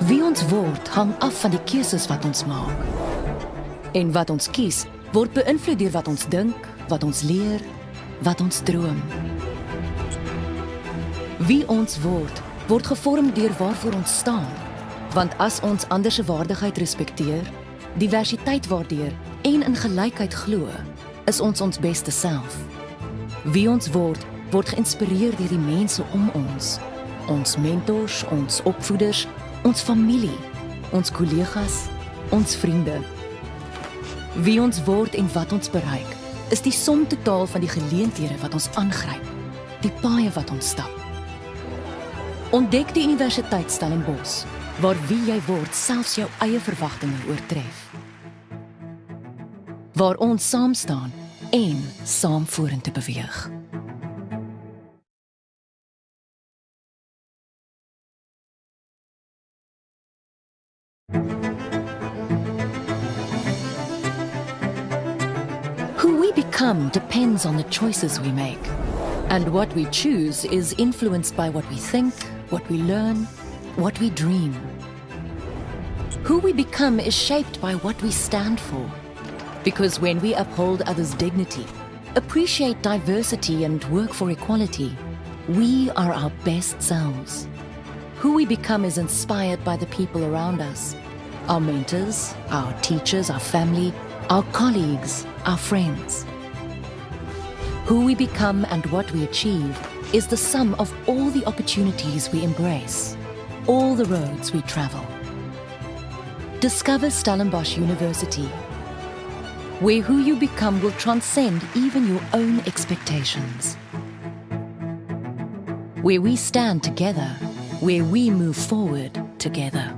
Wie ons word hang af van die keuses wat ons maak. En wat ons kies, word beïnvloed deur wat ons dink, wat ons leer, wat ons droom. Wie ons word gevorm deur waarvoor ons staan. Want as ons ander se waardigheid respekteer, diversiteit waardeer en in gelykheid glo, is ons beste self. Wie ons word geïnspireer deur die mense om ons. Ons mentors, ons opvoeders, ons familie, ons kollegas, ons vriende. Wie ons word en wat ons bereik, is die som totaal van die geleenthede wat ons aangryp, die paaie wat ons stap. Ontdek die Universiteit Stellenbosch, waar wie jy word selfs jou eie verwagtinge oortref. Waar ons saam staan en saam vorentoe beweeg. Who we become depends on the choices we make. And what we choose is influenced by what we think, what we learn, what we dream. Who we become is shaped by what we stand for. Because when we uphold others' dignity, appreciate diversity and work for equality, we are our best selves. Who we become is inspired by the people around us. Our mentors, our teachers, our family, our colleagues, our friends. Who we become and what we achieve is the sum of all the opportunities we embrace, all the roads we travel. Discover Stellenbosch University, where who you become will transcend even your own expectations. Where we stand together, where we move forward together.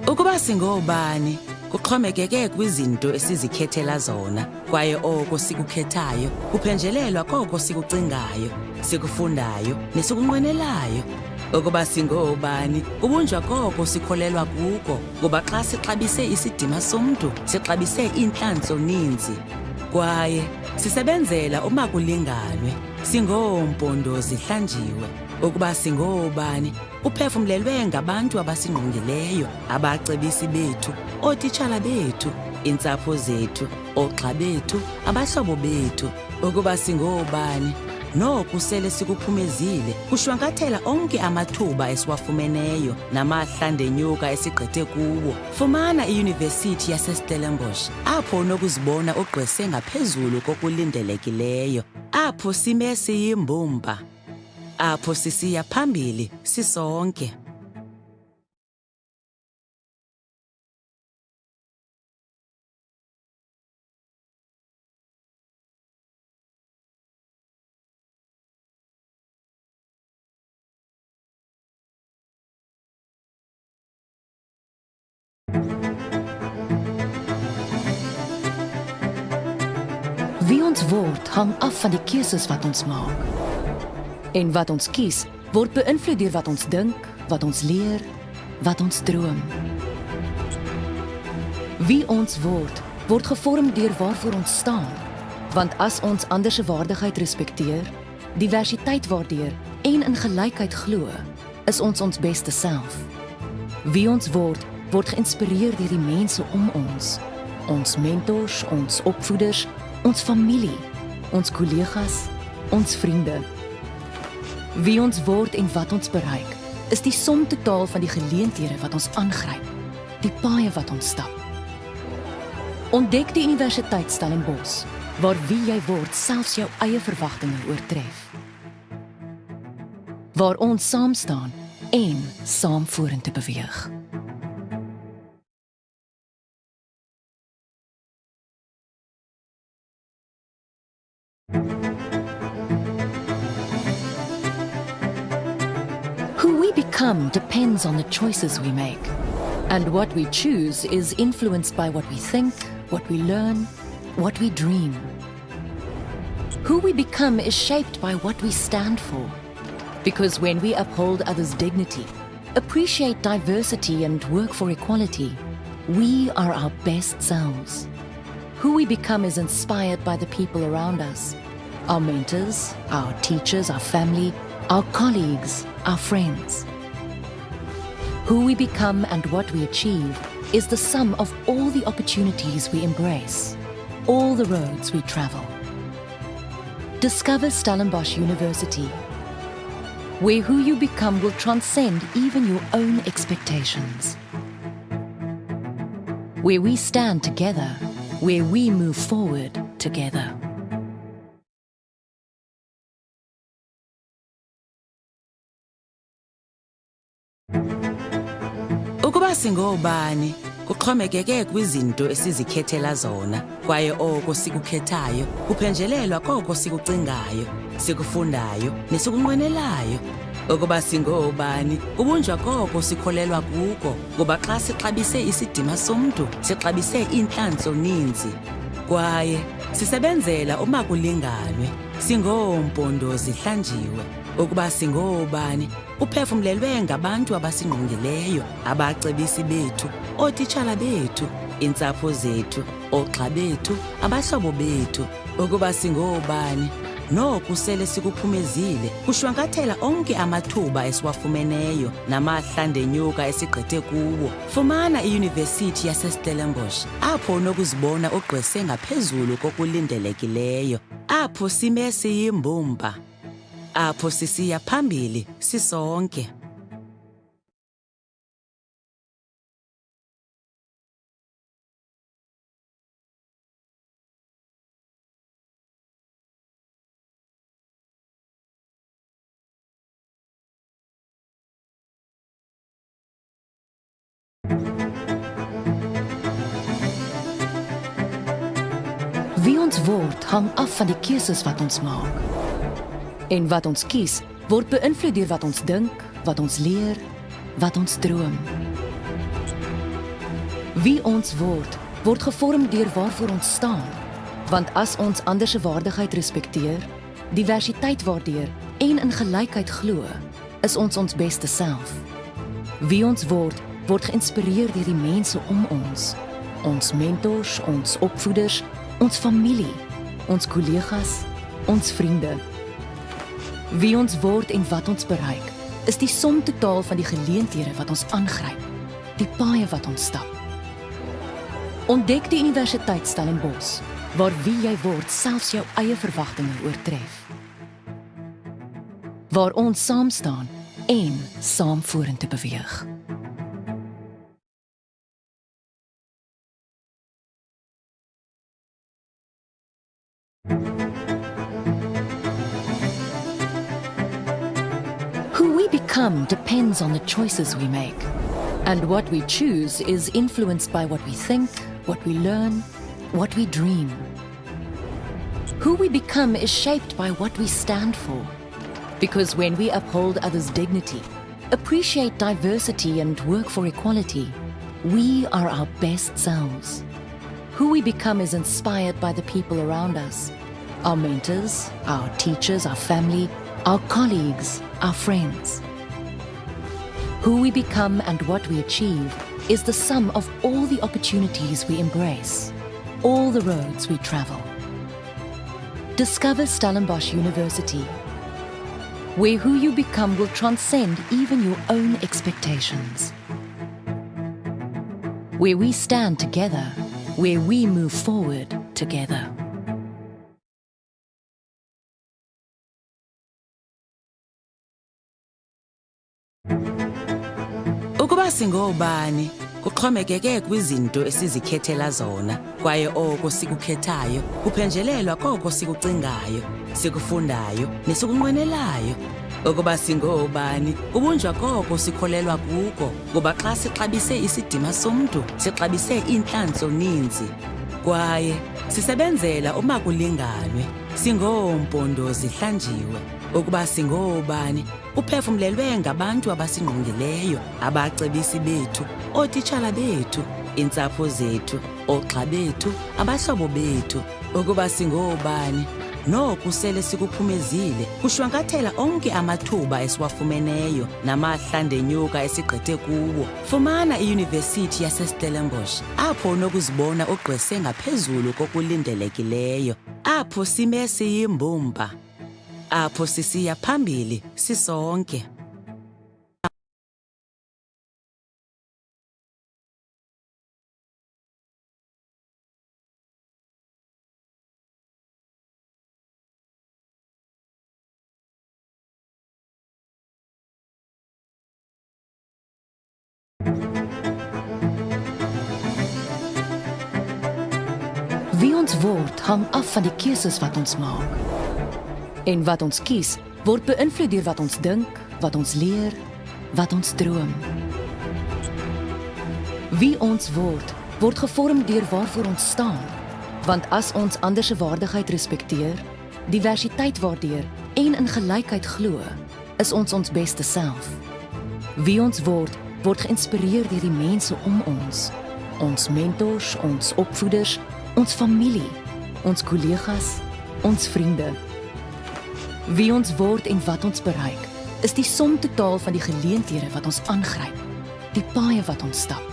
Ukuba singobani kuxhomekeke kwizinto esizikhethela zona, kwaye oko sikukhethayo kuphenjelelwa koko sikucingayo, sikufundayo nesikunqwenelayo. Ukuba singobani kubunjwa koko sikholelwa kuko, kuba xa sixabise isidima somntu sixabise intlantlo ninzi, kwaye sisebenzela uma kulinganwe, singoompondo zihlanjiwe. Ukuba singobani uphefumlelwe ngabantu abasingqongileyo, abacebisi bethu, ootitshala bethu, iintsapho zethu, oogxa bethu, abahlobo bethu. Ukuba singobani noku sele sikuphumezile kushwankathela onke amathuba esiwafumeneyo namahlandenyuka esigqithe kuwo. Fumana iYunivesithi yaseStellenbosch, apho unokuzibona ugqwese ngaphezulu kokulindelekileyo, apho sime siyimbumba, apho sisiya phambili sisonke. Wie ons word hang af van die keuses wat ons maak. En wat ons kies, word beïnvloed deur wat ons dink, wat ons leer, wat ons droom. Wie ons word gevorm deur waarvoor ons staan. Want as ons ander se waardigheid respekteer, diversiteit waardeer en in gelykheid glo, is ons beste self. Wie ons word geïnspireer deur die mense om ons. Ons mentors, ons opvoeders, ons familie, ons kollegas, ons vriende. Wie ons word en wat ons bereik, is die som totaal van die geleenthede wat ons aangryp, die paaie wat ons stap. Ontdek die Universiteit Stellenbosch, waar wie jy word selfs jou eie verwagtinge oortref. Waar ons saam staan en saam vorentoe beweeg. Who we become depends on the choices we make. And what we choose is influenced by what we think, what we learn, what we dream. Who we become is shaped by what we stand for. Because when we uphold others' dignity, appreciate diversity and work for equality, we are our best selves. Who we become is inspired by the people around us. Our mentors, our teachers, our family, our colleagues, our friends. Who we become and what we achieve is the sum of all the opportunities we embrace, all the roads we travel. Discover Stellenbosch University, where who you become will transcend even your own expectations. Where we stand together, where we move forward together. Ukuba singobani kuxhomekeke kwizinto esizikhethela zona, kwaye oko sikukhethayo kuphenjelelwa koko sikucingayo, sikufundayo nesikunqwenelayo. Ukuba singobani kubunjwa koko sikholelwa kuko, kuba xa sixabise isidima somntu sixabise intlanzo ninzi, kwaye sisebenzela uma kulinganwe, singoompondo zihlanjiwe. Ukuba singobani uphefumlelwe ngabantu abasingqongileyo, abacebisi bethu, ootitshala bethu, iintsapho zethu, oogxa bethu, abahlobo bethu. Ukuba singobani noku sele sikuphumezile kushwankathela onke amathuba esiwafumeneyo namahla ndenyuka esigqithe kuwo. Fumana iyunivesithi yaseStellenbosch, apho unokuzibona ugqwese ngaphezulu kokulindelekileyo, apho sime siyimbumba, apho sisiya phambili sisonke. Wie ons word hang af van die keuses wat ons maak. En wat ons kies, word beïnvloed deur wat ons dink, wat ons leer, wat ons droom. Wie ons word, word gevorm deur waarvoor ons staan. Want as ons ander se waardigheid respekteer, diversiteit waardeer en in gelykheid glo, is ons beste self. Wie ons word, word geïnspireer deur die mense om ons. Ons mentors, ons opvoeders, ons familie, ons kollegas, ons vriende. Wie ons word en wat ons bereik, is die som totaal van die geleenthede wat ons aangryp, die paaie wat ons stap. Ontdek die Universiteit Stellenbosch, waar wie jy word selfs jou eie verwagtinge oortref. Waar ons saam staan en saam vorentoe beweeg. Who we become depends on the choices we make. And what we choose is influenced by what we think, what we learn, what we dream. Who we become is shaped by what we stand for. Because when we uphold others' dignity, appreciate diversity and work for equality, we are our best selves. Who we become is inspired by the people around us. Our mentors, our teachers, our family, our colleagues, our friends. Who we become and what we achieve is the sum of all the opportunities we embrace, all the roads we travel. Discover Stellenbosch University, where who you become will transcend even your own expectations. Where we stand together, where we move forward together. Ukuba singobani kuxhomekeke kwizinto esizikhethela zona, kwaye oko sikukhethayo kuphenjelelwa koko sikucingayo, sikufundayo nesikunqwenelayo. Ukuba singobani kubunjwa koko sikholelwa kuko, kuba xa sixabise isidima somntu sixabise intlanzo ninzi, kwaye sisebenzela uma kulinganwe, singoompondo zihlanjiwe. Ukuba singobani uphefumlelwe ngabantu abasingqongileyo, abacebisi bethu, ootitshala bethu, iintsapho zethu, oogxa bethu, abahlobo bethu. Ukuba singobani noku sele sikuphumezile kushwankathela onke amathuba esiwafumeneyo namahla ndenyuka esigqithe kuwo. Fumana iYunivesithi yaseStellenbosch apho unokuzibona ugqwese ngaphezulu kokulindelekileyo, apho sime siyimbumba, apho sisiya phambili sisonke. Wie ons word hang af van die keuses wat ons maak. En wat ons kies, word beïnvloed deur wat ons dink, wat ons leer, wat ons droom. Wie ons word gevorm deur waarvoor ons staan. Want as ons ander se waardigheid respekteer, diversiteit waardeer en in gelykheid glo, is ons beste self. Wie ons word geïnspireer deur die mense om ons. Ons mentors, ons opvoeders, ons familie, ons kollegas, ons vriende. Wie ons word en wat ons bereik, is die som totaal van die geleenthede wat ons aangryp, die paaie wat ons stap.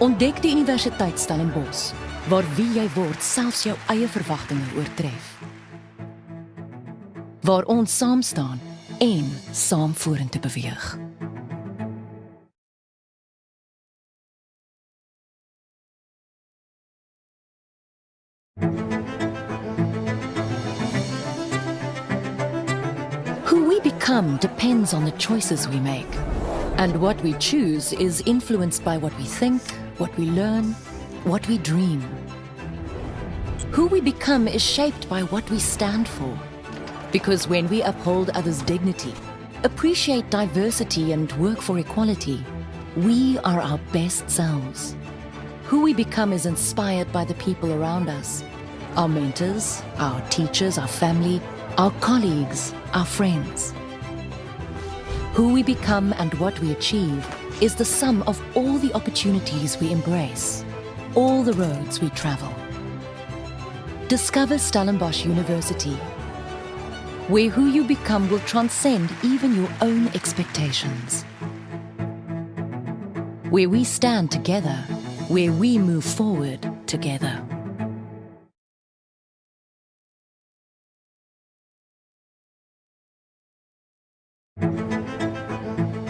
Ontdek die Universiteit Stellenbosch, waar wie jy word selfs jou eie verwagtinge oortref. Waar ons saam staan en saam vorentoe beweeg. Who we become depends on the choices we make. And what we choose is influenced by what we think, what we learn, what we dream. Who we become is shaped by what we stand for. Because when we uphold others' dignity, appreciate diversity and work for equality, we are our best selves. Who we become is inspired by the people around us. Our mentors, our teachers, our family, our colleagues, our friends. Who we become and what we achieve is the sum of all the opportunities we embrace, all the roads we travel. Discover Stellenbosch University, where who you become will transcend even your own expectations. Where we stand together, where we move forward together.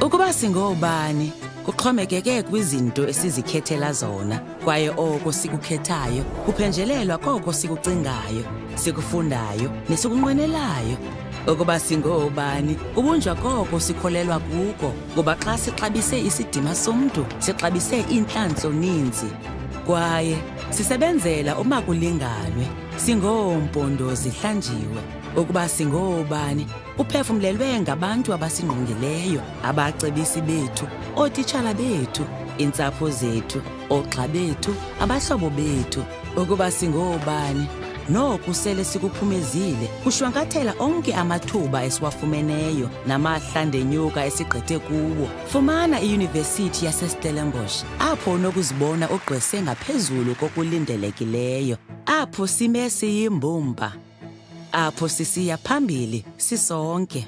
Ukuba singobani kuxhomekeke kwizinto esizikhethela zona, kwaye oko sikukhethayo kuphenjelelwa koko sikucingayo, sikufundayo nesikunqwenelayo. Ukuba singobani kubunjwa koko sikholelwa kuko, kuba xa sixabise isidima somntu sixabise intlantlo ninzi, kwaye sisebenzela uma kulinganwe, singoompondo zihlanjiwe. Ukuba singobani uphefumlelwe ngabantu abasingqongileyo, abacebisi bethu, ootitshala bethu, iintsapho zethu, oogxa bethu, abahlobo bethu. Ukuba singobani noku sele sikuphumezile kushwankathela onke amathuba esiwafumeneyo namahla ndenyuka esigqithe kuwo. Fumana iYunivesithi yaseStellenbosch apho unokuzibona ugqwese ngaphezulu kokulindelekileyo, apho sime siyimbumba, apho sisiya phambili sisonke.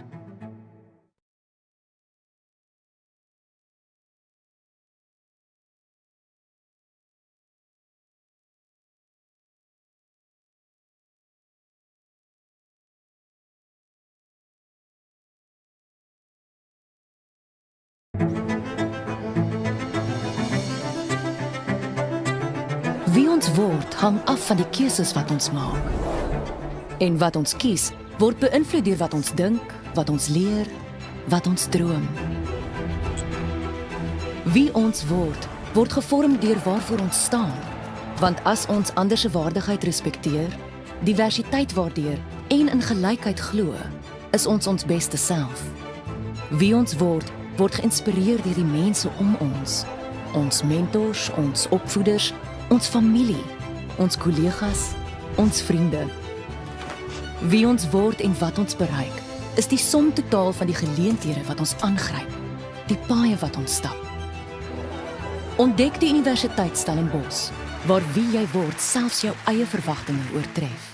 Wie ons word hang af van die keuses wat ons maak. En wat ons kies, word beïnvloed deur wat ons dink, wat ons leer, wat ons droom. Wie ons word gevorm deur waarvoor ons staan. Want as ons ander se waardigheid respekteer, diversiteit waardeer en in gelykheid glo, is ons beste self. Wie ons word geïnspireer deur die mense om ons. Ons mentors, ons opvoeders, ons familie, ons kollegas, ons vriende. Wie ons word en wat ons bereik, is die som totaal van die geleenthede wat ons aangryp, die paaie wat ons stap. Ontdek die Universiteit Stellenbosch, waar wie jy word selfs jou eie verwagtinge oortref.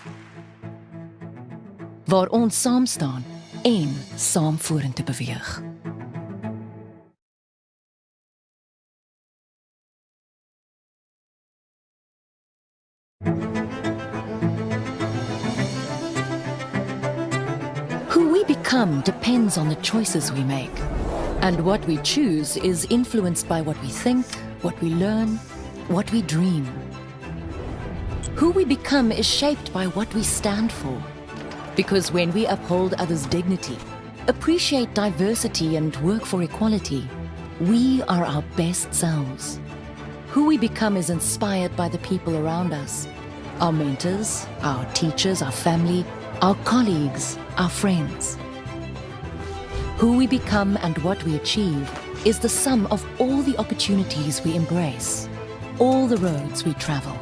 waar ons saam staan en saam vorentoe beweeg. Who we become depends on the choices we make. And what we choose is influenced by what we think, what we learn, what we dream. Who we become is shaped by what we stand for. Because when we uphold others' dignity, appreciate diversity and work for equality, we are our best selves. Who we become is inspired by the people around us. Our mentors, our teachers, our family, our colleagues, our friends. Who we become and what we achieve is the sum of all the opportunities we embrace, all the roads we travel.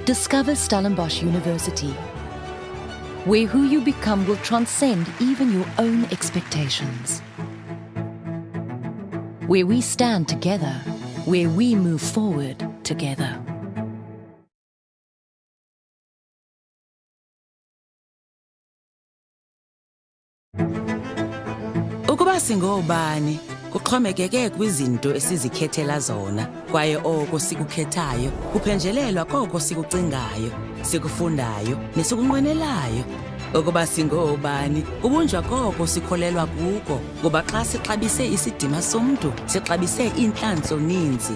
Discover Stellenbosch University, where who you become will transcend even your own expectations. Where we stand together, where we move forward together. Ukuba singobani kuxhomekeke kwizinto esizikhethela zona, kwaye oko sikukhethayo kuphenjelelwa koko sikucingayo, sikufundayo nesikunqwenelayo. Ukuba singobani kubunjwa koko sikholelwa kuko, kuba xa sixabise isidima somntu sixabise intlantso ninzi,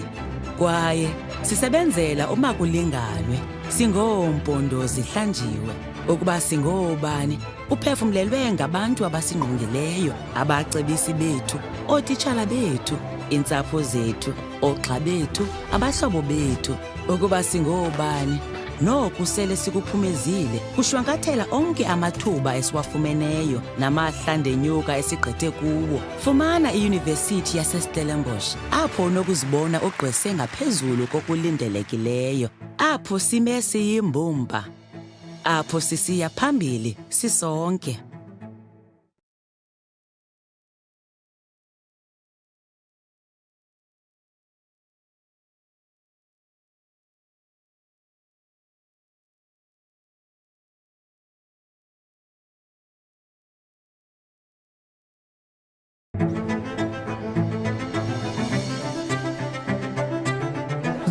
kwaye sisebenzela uma kulinganwe, singoompondo zihlanjiwe. Ukuba singobani uphefumlelwe ngabantu abasingqongileyo, abacebisi bethu, ootitshala bethu, iintsapho zethu, oogxa bethu, abahlobo bethu. Ukuba singobani noku sele sikuphumezile kushwankathela onke amathuba esiwafumeneyo namahlandenyuka esigqithe kuwo. Fumana iyunivesithi yaseStellenbosch, apho unokuzibona ugqwese ngaphezulu kokulindelekileyo, apho sime siyimbumba, apho sisiya phambili sisonke.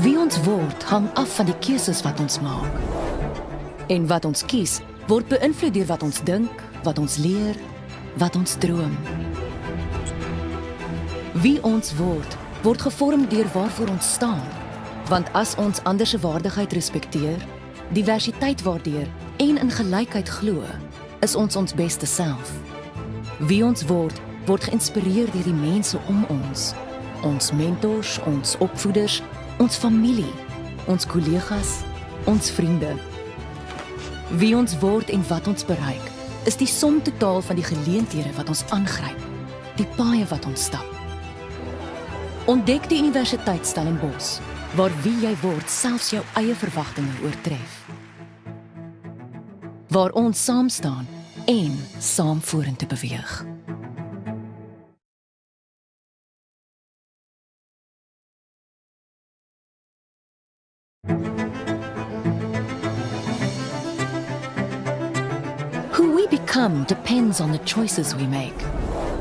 Wie ons word hang af van die keuses wat ons maak. En wat ons kies, word beïnvloed deur wat ons dink, wat ons leer, wat ons droom. Wie ons word gevorm deur waarvoor ons staan. Want as ons ander se waardigheid respekteer, diversiteit waardeer en in gelykheid glo, is ons beste self. Wie ons word geïnspireer deur die mense om ons. Ons mentors, ons opvoeders, ons familie, ons kollegas, ons vriende. Wie ons word en wat ons bereik, is die som totaal van die geleenthede wat ons aangryp, die paaie wat ons stap. Ontdek die Universiteit Stellenbosch, waar wie jy word selfs jou eie verwagtinge oortref. Waar ons saam staan en saam vorentoe beweeg. Who we become depends on the choices we make.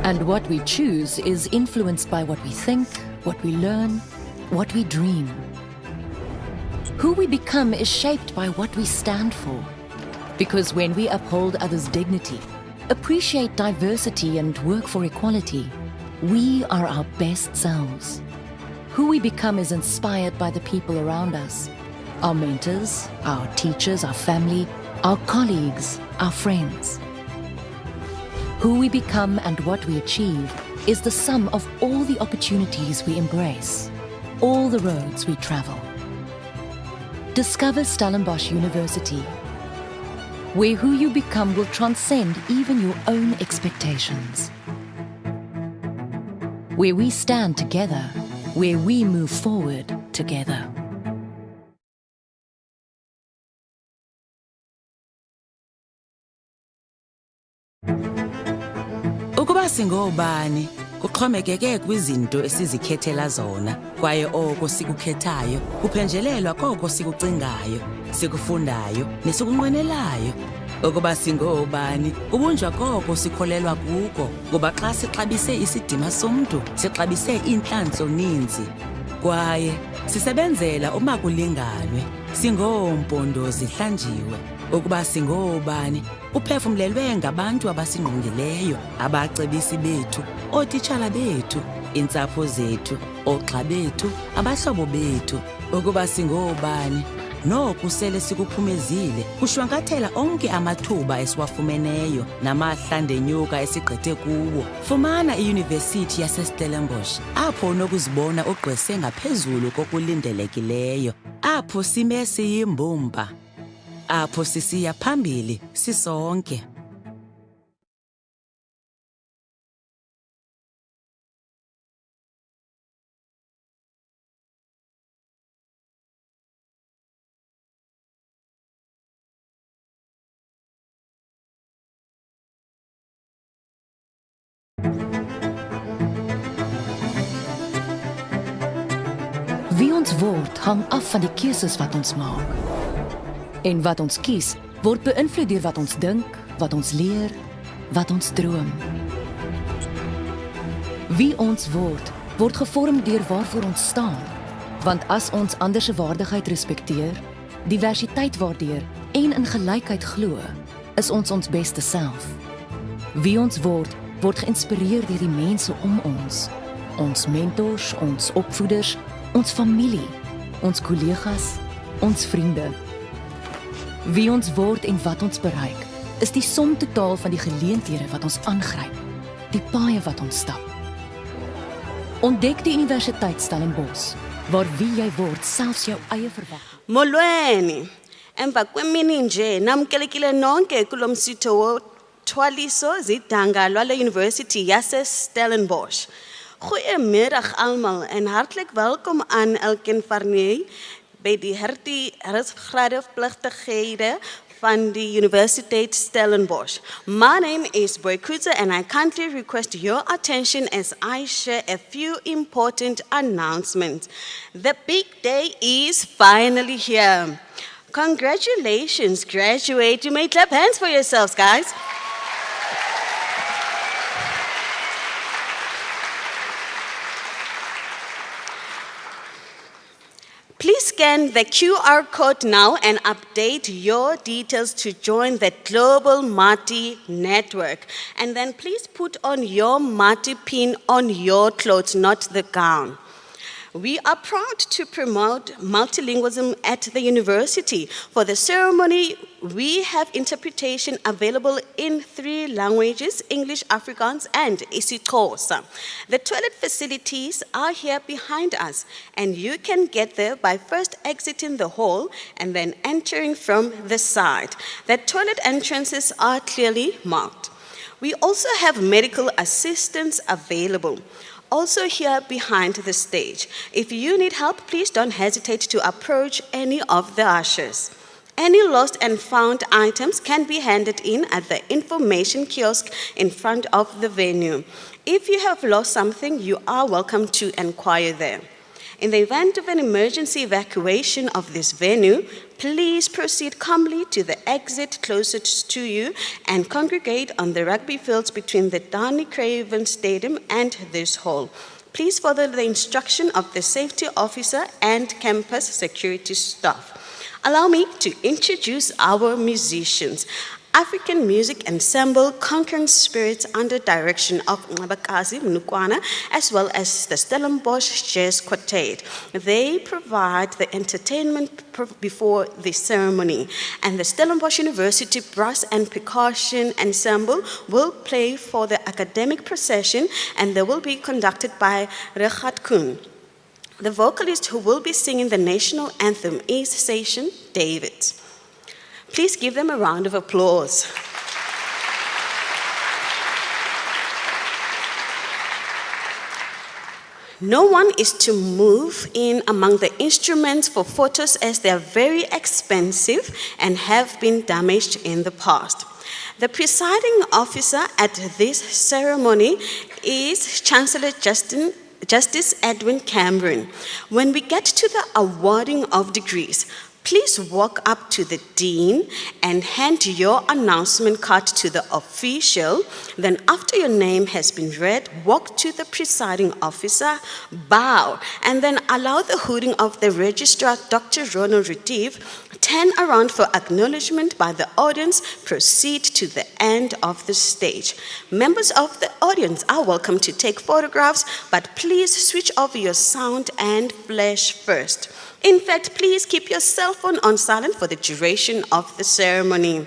And what we choose is influenced by what we think, what we learn, what we dream. Who we become is shaped by what we stand for. Because when we uphold others' dignity, appreciate diversity and work for equality, we are our best selves. Who we become is inspired by the people around us. Our mentors, our teachers, our family, our colleagues, our friends. Who we become and what we achieve is the sum of all the opportunities we embrace, all the roads we travel. Discover Stellenbosch University, where who you become will transcend even your own expectations. Where we stand together, where we move forward together. Ukuba singobani kuxhomekeke kwizinto esizikhethela zona, kwaye oko sikukhethayo kuphenjelelwa koko sikucingayo, sikufundayo nesikunqwenelayo. Ukuba singoobani, kubunjwa koko sikholelwa kuko, kuba xa sixabise isidima somntu, sixabise intlantlo ninzi. Kwaye sisebenzela uma kulinganwe, singoompondo zihlanjiwe. Ukuba singoobani, uphefumlelwe ngabantu abasingqongileyo, abacebisi bethu, ootitshala bethu, iintsapho zethu, oogxa bethu, abahlobo bethu. Ukuba singoobani, noku sele sikuphumezile, kushwankathela onke amathuba esiwafumeneyo namahlandenyuka esigqithe kuwo. Fumana iyunivesithi yaseStellenbosch, apho unokuzibona ugqwese ngaphezulu kokulindelekileyo, apho sime siyimbumba, apho sisiya phambili sisonke. Wie ons word hang af van die keuses wat ons maak. En wat ons kies, word beïnvloed deur wat ons dink, wat ons leer, wat ons droom. Wie ons word gevorm deur waarvoor ons staan. Want as ons ander se waardigheid respekteer, diversiteit waardeer en in gelykheid glo, is ons ons beste self. Wie ons word geïnspireer deur die mense om ons. Ons mentors, ons opvoeders, ons familie, ons kollegas, ons vriende. Wie ons word en wat ons bereik, is die som totaal van die geleenthede wat ons aangryp, die paaie wat ons stap. Ontdek die Universiteit Stellenbosch, waar wie jy word selfs jou eie verwagting. Molweni, emva kwemini nje namkelekile nonke kulo msitho wothwaliso zidanga lwale University yase-Stellenbosch. Goeiemiddag allemaal en hartelijk welkom aan elkeen van jullie bij die herfstgraadplechtigheden van de Universiteit Stellenbosch. My name is Boykuza and I kindly request your attention as I share a few important announcements. The big day is finally here. Congratulations, graduate. You may clap hands for yourselves, guys. Please scan the QR code now and update your details to join the Global Mati Network. And then please put on your Mati pin on your clothes, not the gown. We are proud to promote multilingualism at the university. For the ceremony, we have interpretation available in 3 languages, English, Afrikaans, and isiXhosa. The toilet facilities are here behind us, and you can get there by first exiting the hall and then entering from the side. The toilet entrances are clearly marked. We also have medical assistance available. Also here behind the stage. If you need help, please don't hesitate to approach any of the ushers. Any lost and found items can be handed in at the information kiosk in front of the venue. If you have lost something, you are welcome to inquire there. In the event of an emergency evacuation of this venue, please proceed calmly to the exit closest to you and congregate on the rugby fields between the Danny Craven Stadium and this hall. Please follow the instruction of the safety officer and campus security staff. Allow me to introduce our musicians. African Music Ensemble Conquering Spirits under direction of Ngabakazi Mnukwana, as well as the Stellenbosch Jazz Quartet. They provide the entertainment before the ceremony. And the Stellenbosch University Brass and Percussion Ensemble will play for the academic procession, and they will be conducted by Regat Koen. The vocalist who will be singing the national anthem is Station David. Please give them a round of applause. No one is to move in among the instruments for photos as they are very expensive and have been damaged in the past. The presiding officer at this ceremony is Chancellor Justice Edwin Cameron. When we get to the awarding of degrees, Please walk up to the dean and hand your announcement card to the official. Then after your name has been read, walk to the presiding officer, bow, and then allow the hooting of the registrar, Dr. Ronald Retief, turn around for acknowledgement by the audience, proceed to the end of the stage. Members of the audience are welcome to take photographs, but please switch off your sound and flash first. In fact, please keep your cell phone on silent for the duration of the ceremony.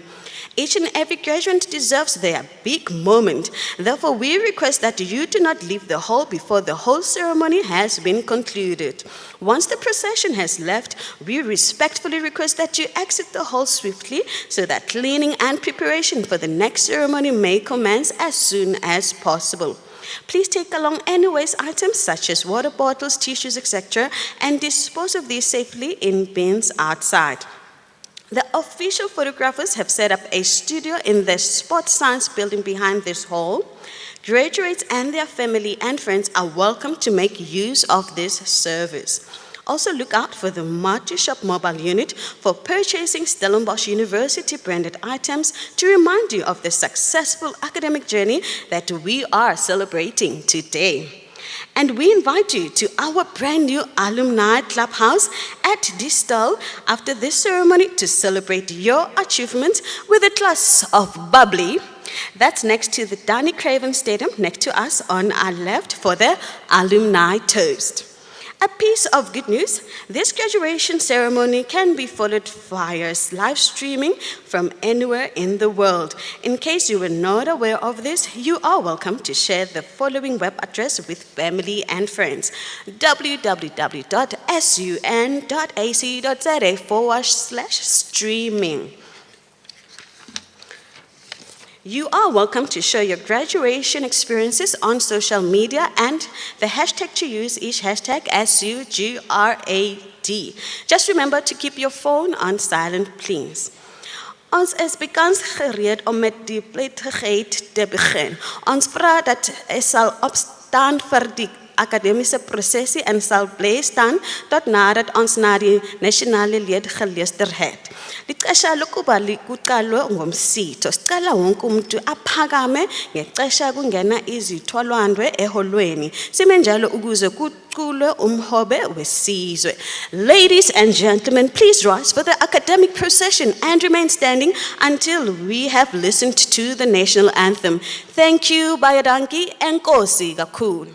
Each and every graduate deserves their big moment. Therefore, we request that you do not leave the hall before the whole ceremony has been concluded. Once the procession has left, we respectfully request that you exit the hall swiftly so that cleaning and preparation for the next ceremony may commence as soon as possible. Please take along any waste items such as water bottles, tissues, etc., and dispose of these safely in bins outside. The official photographers have set up a studio in the Sports Science building behind this hall. Graduates and their family and friends are welcome to make use of this service. Also look out for the multi-shop mobile unit for purchasing Stellenbosch University branded items to remind you of the successful academic journey that we are celebrating today. And we invite you to our brand new alumni clubhouse at Distal after this ceremony to celebrate your achievements with a glass of bubbly. That's next to the Danny Craven Stadium, next to us on our left for the alumni toast. A piece of good news, this graduation ceremony can be followed via live streaming from anywhere in the world. In case you were not aware of this, you are welcome to share the following web address with family and friends: www.sun.ac.za/streaming. You are welcome to share your graduation experiences on social media, and the hashtag to use is hashtag SUGRAD. Just remember to keep your phone on silent, please. Ons is bekans gereed om met die plegtigheid te begin. Ons vra dat sal opstaan vir die akademiese prosesie en sal bly staan tot nadat ons na die nasionale lied geluister het. Lixesha lokuba likuqalwe ngomsitho. Sicela wonke umuntu aphakame ngexesha kungena izithwalwandwe eholweni. Sime njalo ukuze kuculwe umhobe wesizwe. Ladies and gentlemen, please rise for the academic procession and remain standing until we have listened to the national anthem. Thank you, Bayadanki, enkosi kakhulu.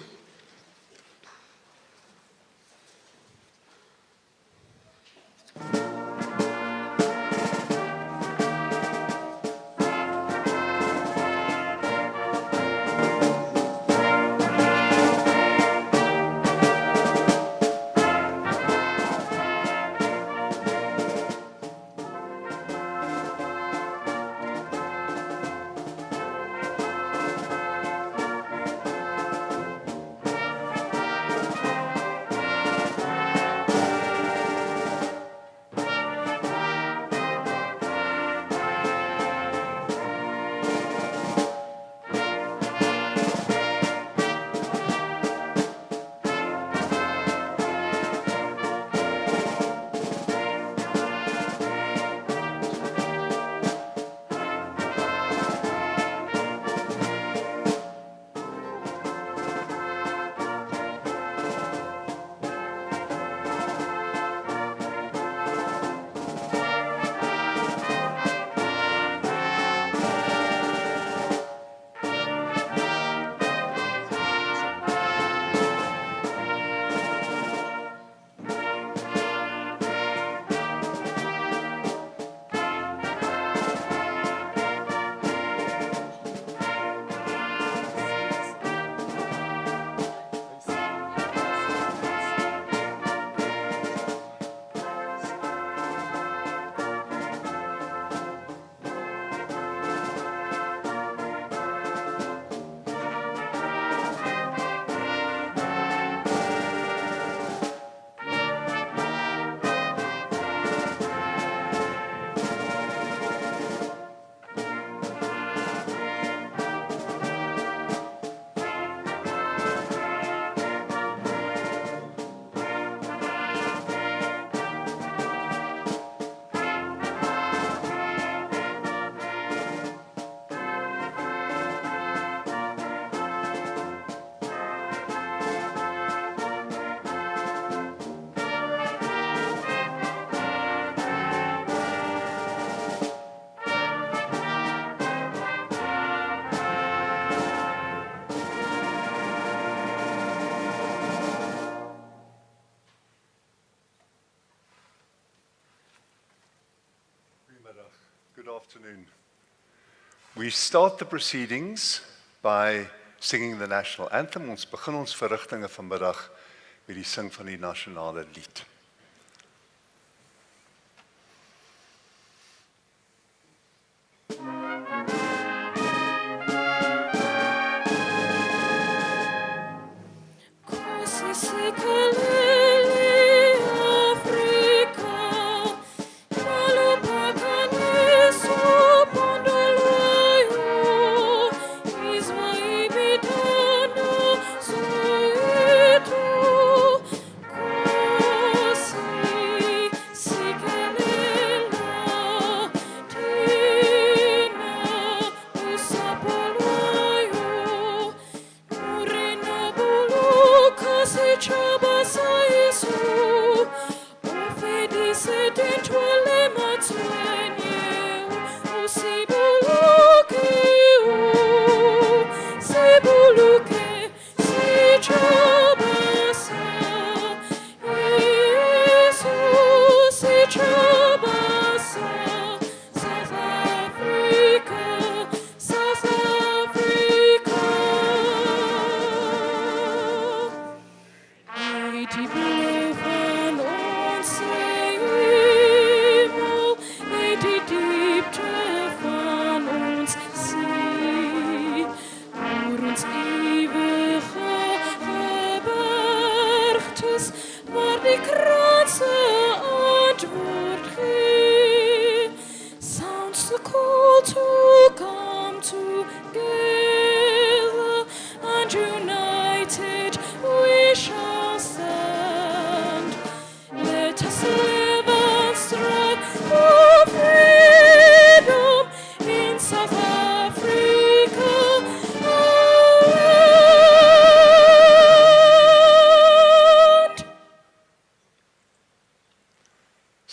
Good afternoon. We start the proceedings by singing the national anthem. Ons begin ons verrigtinge vanmiddag met die sing van die nasionale lied.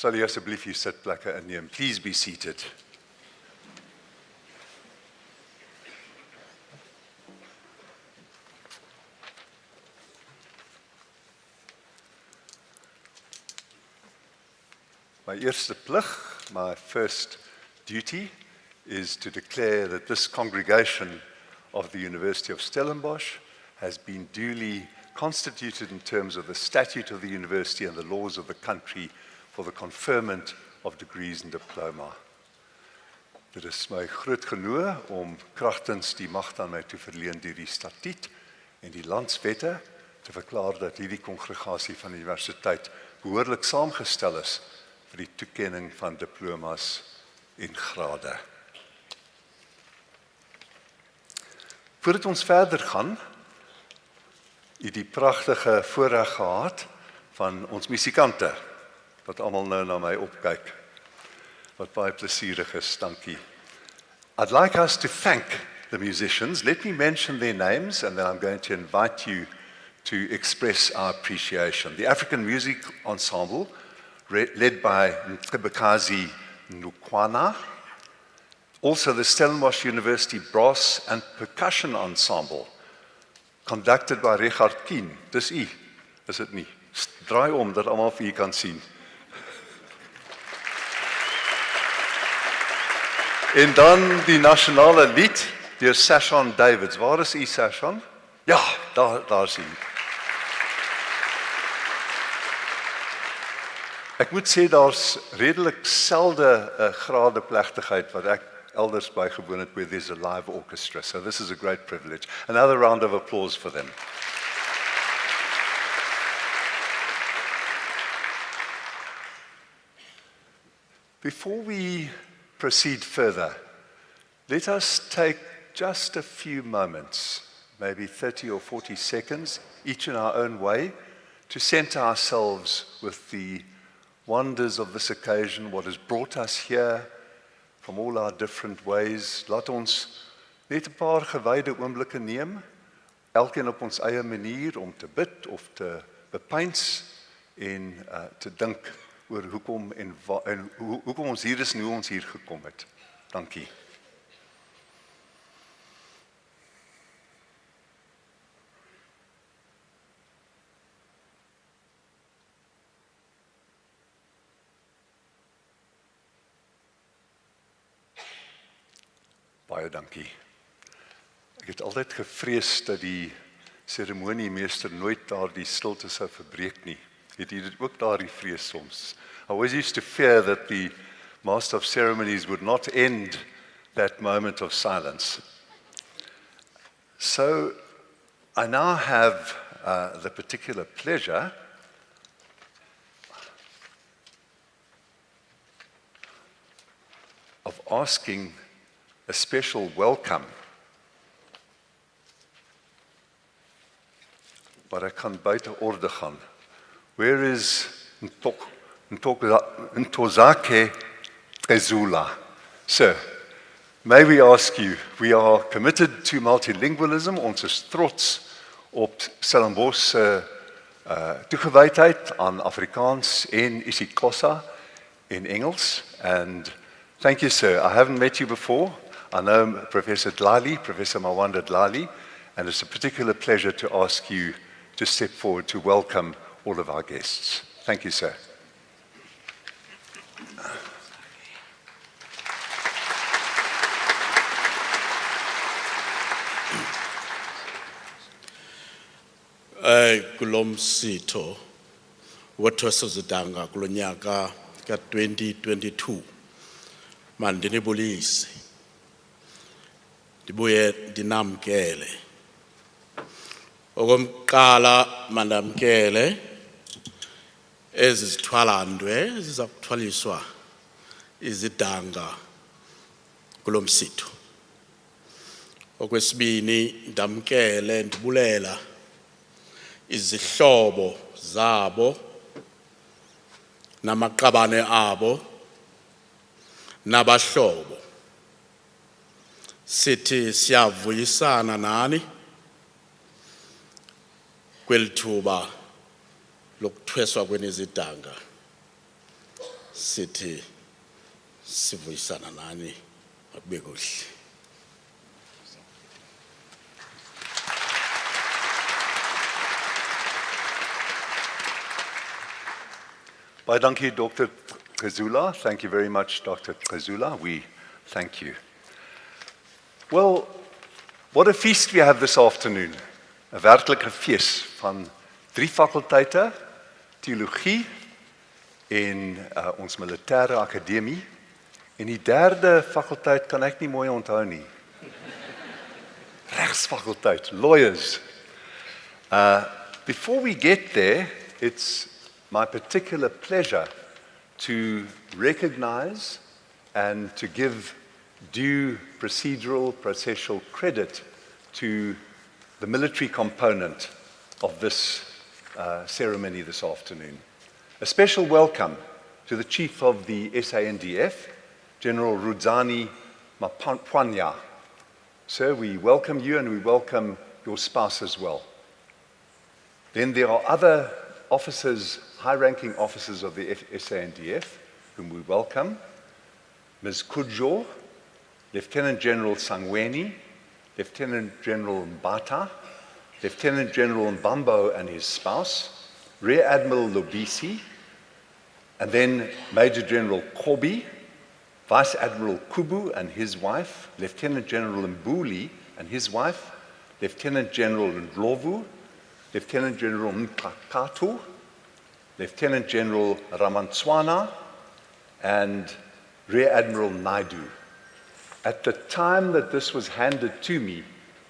Sal jy asseblief hier sitplekke inneem. Please be seated. My eerste plig, my first duty, is to declare that this congregation of the University of Stellenbosch has been duly constituted in terms of the statute of the university and the laws of the country for the conferment of degrees and diploma. Dit is my groot genoeg om kragtens die mag aan my te verleen deur die statuut en die landswette te verklaar dat hierdie kongregasie van die universiteit behoorlik saamgestel is vir die toekenning van diplomas en grade. Voordat ons verder gaan, het die pragtige voorreg gehad van ons musikante wat almal nou na my opkyk. Wat baie plesierig is, dankie. I'd like us to thank the musicians. Let me mention their names and then I'm going to invite you to express our appreciation. The African Music Ensemble, led by Nkebekazi Nukwana. Also the Stellenbosch University Brass and Percussion Ensemble, conducted by Richard Kien. Dis u, is dit nie? Draai om, dat almal vir u kan sien. En dan die nasionale lied deur Sashan Davids. Waar is u, Sashan? Ja, daar is u. Ek moet sê daar's redelik selde 'n gradeplegtigheid wat ek elders bygewoon het where there's a live orchestra. So this is a great privilege. Another round of applause for them. Before we proceed further, let us take just a few moments, maybe 30 or 40 seconds, each in our own way, to center ourselves with the wonders of this occasion, what has brought us here from all our different ways. Laat ons net 'n paar gewyde oomblikke neem, elkeen op ons eie manier om te bid of te bepeins en te dink oor hoekom hoekom ons hier is en hoe ons hier gekom het. Dankie. Baie dankie. Ek het altyd gevrees dat die seremoniemeester nooit daardie stilte sou verbreek nie. Het jy dit ook daardie vrees soms? I always used to fear that the master of ceremonies would not end that moment of silence. So I now have the particular pleasure of asking a special welcome. Maar ek kan buite orde gaan. Where is Ntozake Ezula? Sir, may we ask you, we are committed to multilingualism, ons is trots op Stellenbosch toegewijdheid aan Afrikaans en isiXhosa in Engels. And thank you, sir. I haven't met you before. I know Professor Mawanda Dlali, and it's a particular pleasure to ask you to step forward to welcome all of our guests. Thank you, sir. Kulomsitho wethwesozidanga kulonyaka ka-2022 mandinibulise ndibuye ndinamkele okomqala mandamkele ezizithwalandwe eziza kuthwaliswa izidanga kulomsitho okwesibini ndamkele ndibulela izihlobo zabo namaqabane abo nabahlobo sithi siyavuyisana nani kwelithuba lokuthweswa kwenizidanga sithi sivuyisana nani akube kuhle. Baie dankie, Dr. Trezula. Thank you very much, Dr. Trezula. We thank you. Well, what a feast we have this afternoon. 'n Werklike fees van 3 fakulteite, teologie en ons militêre akademie. En die 3de fakulteit kan ek nie mooi onthou nie. Regsfakulteit, lawyers. Before we get there, it's my particular pleasure to recognize and to give due procedural, processual credit to the military component of this ceremony this afternoon. A special welcome to the Chief of the SANDF, General Rudzani Mapwanya. Sir, we welcome you and we welcome your spouse as well. Then there are other officers, high-ranking officers of the SANDF, whom we welcome. Ms. Kudjo, Lieutenant General Sangweni, Lieutenant General Mbata, Lieutenant General Mbambo and his spouse, Rear Admiral Lobisi, and then Major General Kobi, Vice Admiral Kubu and his wife, Lieutenant General Mbuli and his wife, Lieutenant General Ndlovu, Lieutenant General Mkakatu, Lieutenant General Ramantswana, and Rear Admiral Naidu. At the time that this was handed to me,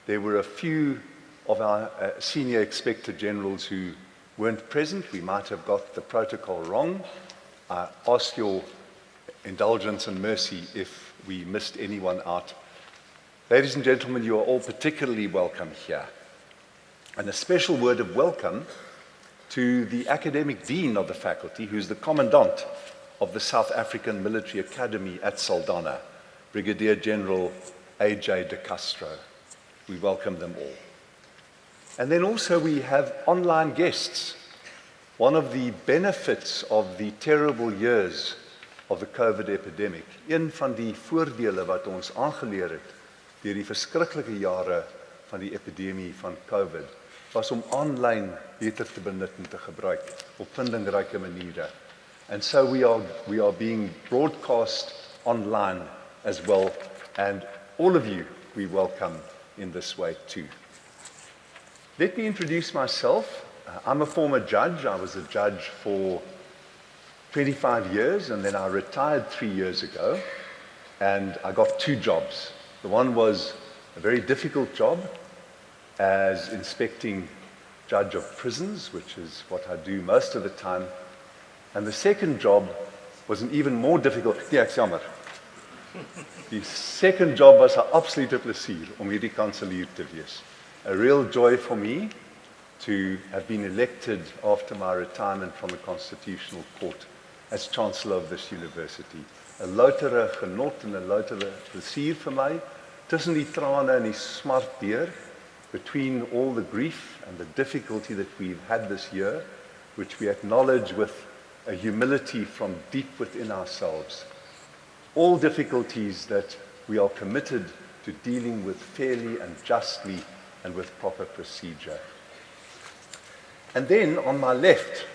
there were a few of our senior expected generals who weren't present. We might have got the protocol wrong. I ask your indulgence and mercy if we missed anyone out. Ladies and gentlemen, you are all particularly welcome here. And a special word of welcome to the academic dean of the faculty, who's the commandant of the South African Military Academy at Saldanha, Brigadier General A.J. de Castro. We welcome them all. And then also we have online guests. One of the benefits of the terrible years of the COVID epidemic, een van die voordele wat ons aangeleer het deur die verskriklike jare van die epidemie van COVID, was om online beter te benut en te gebruik op vindingryke maniere. And so we are being broadcast online as well, and all of you we welcome in this way too. Let me introduce myself. I'm a former judge. I was a judge for 25 years, and then I retired 3 years ago, and I got 2 jobs. The one was a very difficult job as inspecting judge of prisons, which is what I do most of the time. And the second job was an even more difficult. Ja, ek's jammer. Die second job was 'n absolute plesier om hierdie kanselier te wees. A real joy for me to have been elected after my retirement from the Constitutional Court as Chancellor of this university. 'n Loutere genot en 'n loutere plesier vir my, tussen die trane en die smart deur, between all the grief and the difficulty that we've had this year, which we acknowledge with a humility from deep within ourselves. All difficulties that we are committed to dealing with fairly and justly and with proper procedure. And then on my left,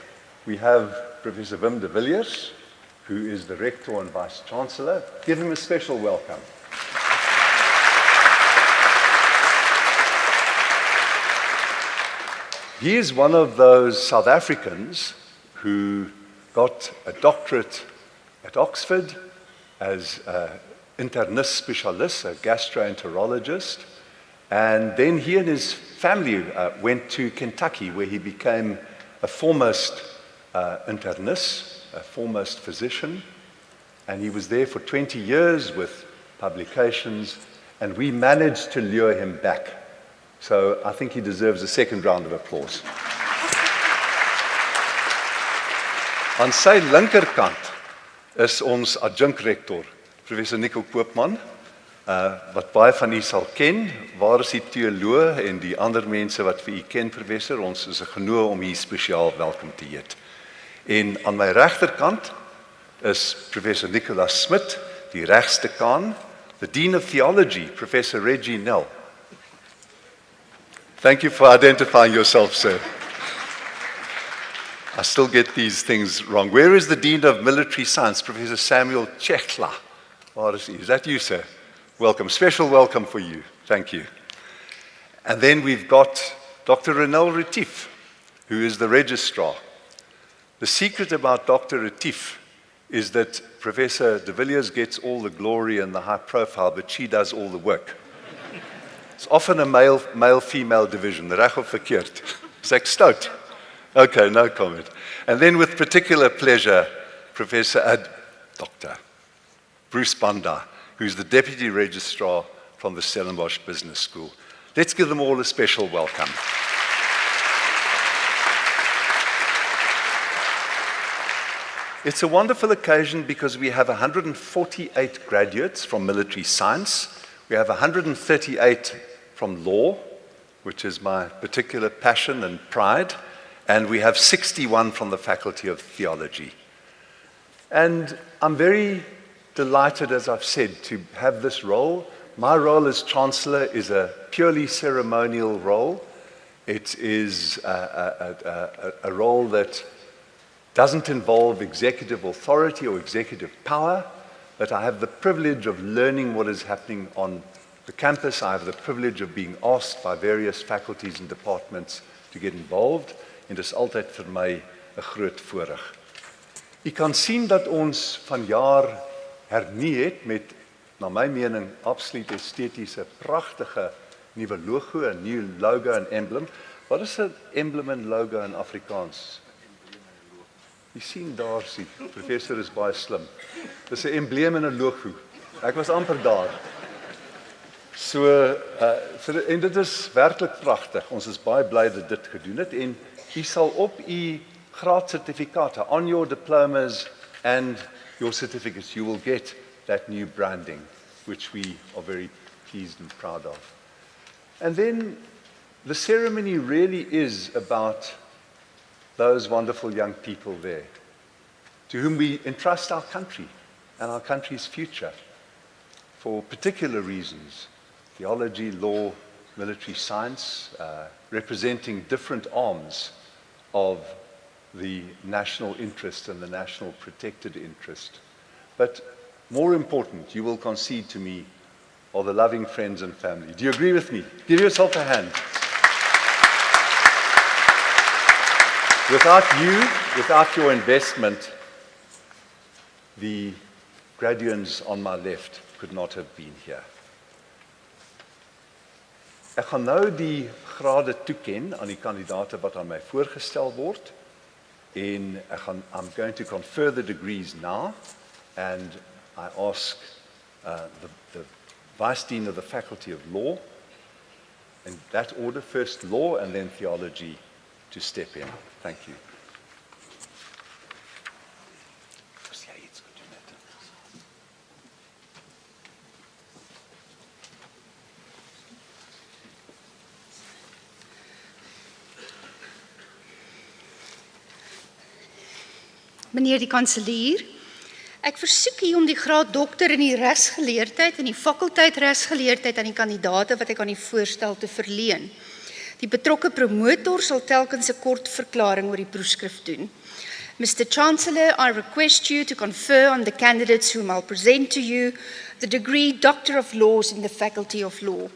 we have Professor Wim de Villiers, who is the Rector and Vice Chancellor. Give him a special welcome. He is one of those South Africans who got a doctorate at Oxford as an internist specialist, a gastroenterologist, and then he and his family went to Kentucky, where he became a foremost internist, a foremost physician, and he was there for 20 years with publications, and we managed to lure him back. So I think he deserves a second round of applause. Aan sy linkerkant is ons adjunkrektor, Professor Nicol Koopman, wat baie van u sal ken. Waar is die teoloog en die ander mense wat vir u ken, professor? Ons is genooi om u spesiaal welkom te heet. En aan my regterkant is Professor Nicholas Smit, die regste kaan, the Dean of Theology, Professor Reggie Nell. Thank you for identifying yourself, sir. I still get these things wrong. Where is the Dean of Military Science, Professor Samuel Chekla? Waar is he? Is that you, sir? Welcome. Special welcome for you. Thank you. And then we've got Dr. Renel Retief, who is the registrar. The secret about Dr. Retief is that Professor de Villiers gets all the glory and the high profile, but she does all the work. It's often a male-female division, reg of verkeerd. Is ek stout? Okay, no comment. And then with particular pleasure, Dr. Bruce Banda, who's the Deputy Registrar from the Stellenbosch Business School. Let's give them all a special welcome. It's a wonderful occasion because we have 148 graduates from military science. We have 138 from law, which is my particular passion and pride. And we have 61 from the Faculty of Theology. And I'm very delighted, as I've said, to have this role. My role as Chancellor is a purely ceremonial role. It is a role that doesn't involve executive authority or executive power, but I have the privilege of learning what is happening on the campus. I have the privilege of being asked by various faculties and departments to get involved. En dis altyd vir my 'n groot voorreg. U kan sien dat ons vanjaar hernie het met, na my mening, absoluut estetiese, pragtige nuwe logo, 'n nuwe logo en emblem. Wat is 'n emblem en logo in Afrikaans? Jy sien daar sien, professor is baie slim. Dis 'n embleem en 'n logo. Ek was amper daar. So, en dit is werklik pragtig. Ons is baie bly dat dit gedoen het en u sal op u graadsertifikate, on your diplomas and your certificates, you will get that new branding, which we are very pleased and proud of. And then the ceremony really is about those wonderful young people there, to whom we entrust our country and our country's future for particular reasons: theology, law, military science, representing different arms of the national interest and the national protected interest. But more important, you will concede to me, are the loving friends and family. Do you agree with me? Give yourself a hand. Without you, without your investment, the graduates on my left could not have been here. Ek gaan nou die grade toeken aan die kandidate wat aan my voorgestel word en I'm going to confer the degrees now and I ask the Vice Dean of the Faculty of Law, in that order, first Law and then Theology, to step in. Thank you. Meneer die kanselier, ek versoek u om die graad dokter in die regsgeleerdheid en die fakulteit regsgeleerdheid aan die kandidate wat ek aan u voorstel te verleen. Die betrokke promotor sal telkens 'n kort verklaring oor die proefskrif doen. Mr. Chancellor, I request you to confer on the candidates whom I'll present to you the degree Doctor of Laws in the Faculty of Law.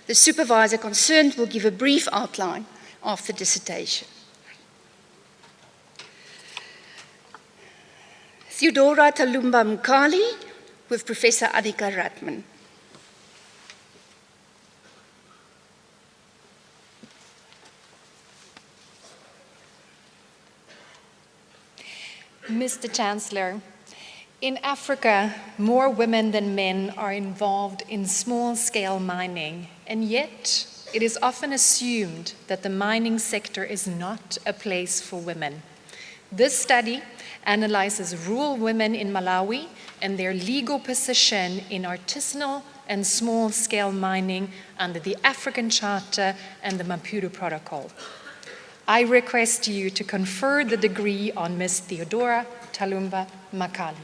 The supervisor concerned will give a brief outline of the dissertation. Theodora Talumba Mkali with Professor Adhika Ratman. Mr. Chancellor, in Africa, more women than men are involved in small-scale mining, and yet it is often assumed that the mining sector is not a place for women. This study analyzes rural women in Malawi and their legal position in artisanal and small-scale mining under the African Charter and the Maputo Protocol. I request you to confer the degree on Ms. Theodora Talumba Makali.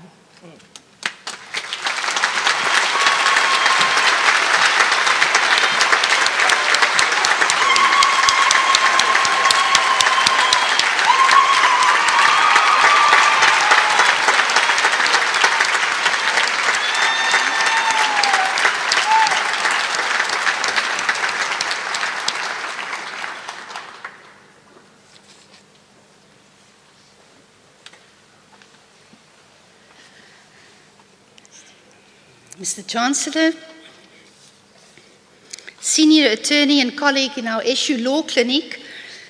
Mr. Chancellor, Senior Attorney and colleague in our SU Law Clinic,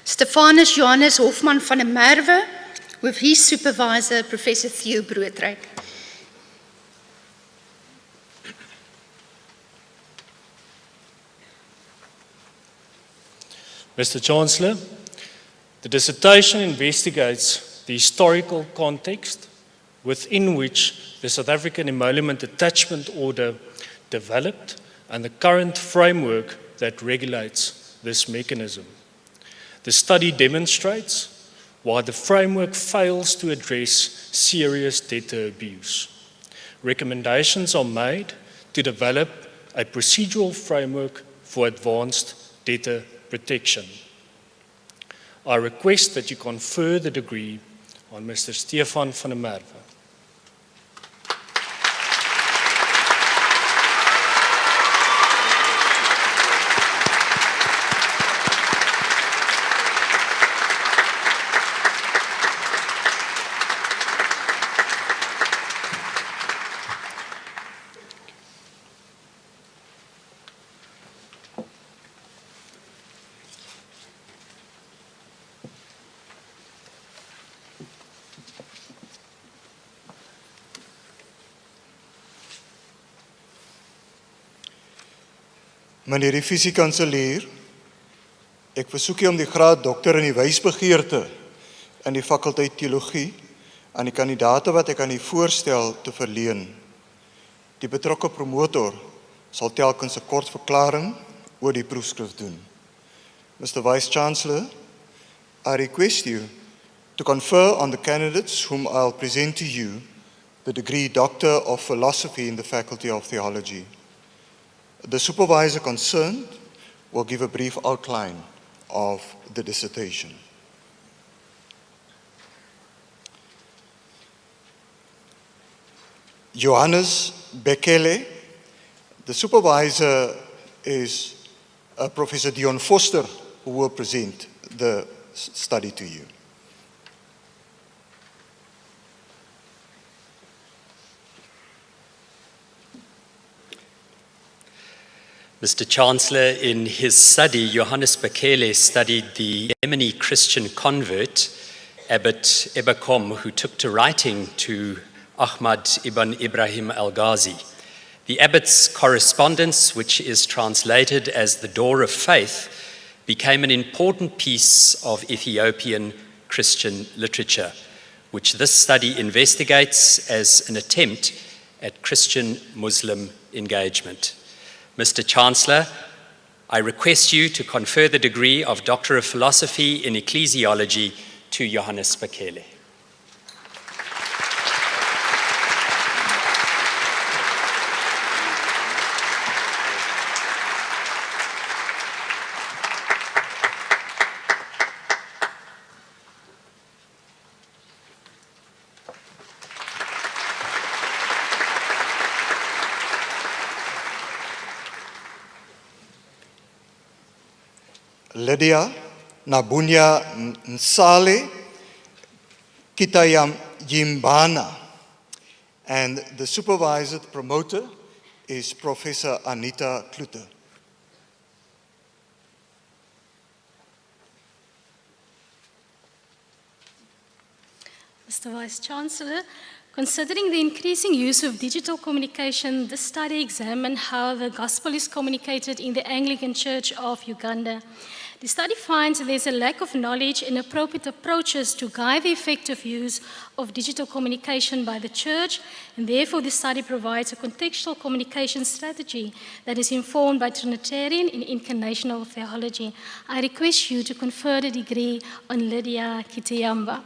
Stefanus Johannes Hofman van der Merwe, with his supervisor, Professor Theo Broodryk. Mr. Chancellor, the dissertation investigates the historical context within which the South African Emolument Attachment Order developed and the current framework that regulates this mechanism. The study demonstrates why the framework fails to address serious debtor abuse. Recommendations are made to develop a procedural framework for advanced debtor protection. I request that you confer the degree on Mr. Stefan van der Merwe. Meneer die visiekanselier, ek versoek u om die graad dokter in die wysbegeerte in die fakulteit teologie aan die kandidate wat ek aan u voorstel te verleen. Die betrokke promotor sal telkens 'n kort verklaring oor die proefskrif doen. Mr. Vice Chancellor, I request you to confer on the candidates whom I'll present to you the degree Doctor of Philosophy in the Faculty of Theology. The supervisor concerned will give a brief outline of the dissertation. Johannes Bekele The supervisor is Professor Dion Foster, who will present the study to you. Mr. Chancellor, in his study, Johannes BAccLLB studied the Yemeni Christian convert, Abbot Ebakom, who took to writing to Ahmad ibn Ibrahim al-Ghazi. The abbot's correspondence, which is translated as the Door of Faith, became an important piece of Ethiopian Christian literature, which this study investigates as an attempt at Christian-Muslim engagement. Mr. Chancellor, I request you to confer the degree of Doctor of Philosophy in Ecclesiology to Johannes BAccLLB. Lydia Nabunya Nsale Kitayam Yimbana. And the supervisor, the promoter, is Professor Anita Klute. Mr. Vice-Chancellor, considering the increasing use of digital communication, this study examined how the gospel is communicated in the Anglican Church of Uganda. The study finds there's a lack of knowledge and appropriate approaches to guide the effective use of digital communication by the Church, and therefore the study provides a contextual communication strategy that is informed by Trinitarian and incarnational theology. I request you to confer the degree on Lydia Kitayamba.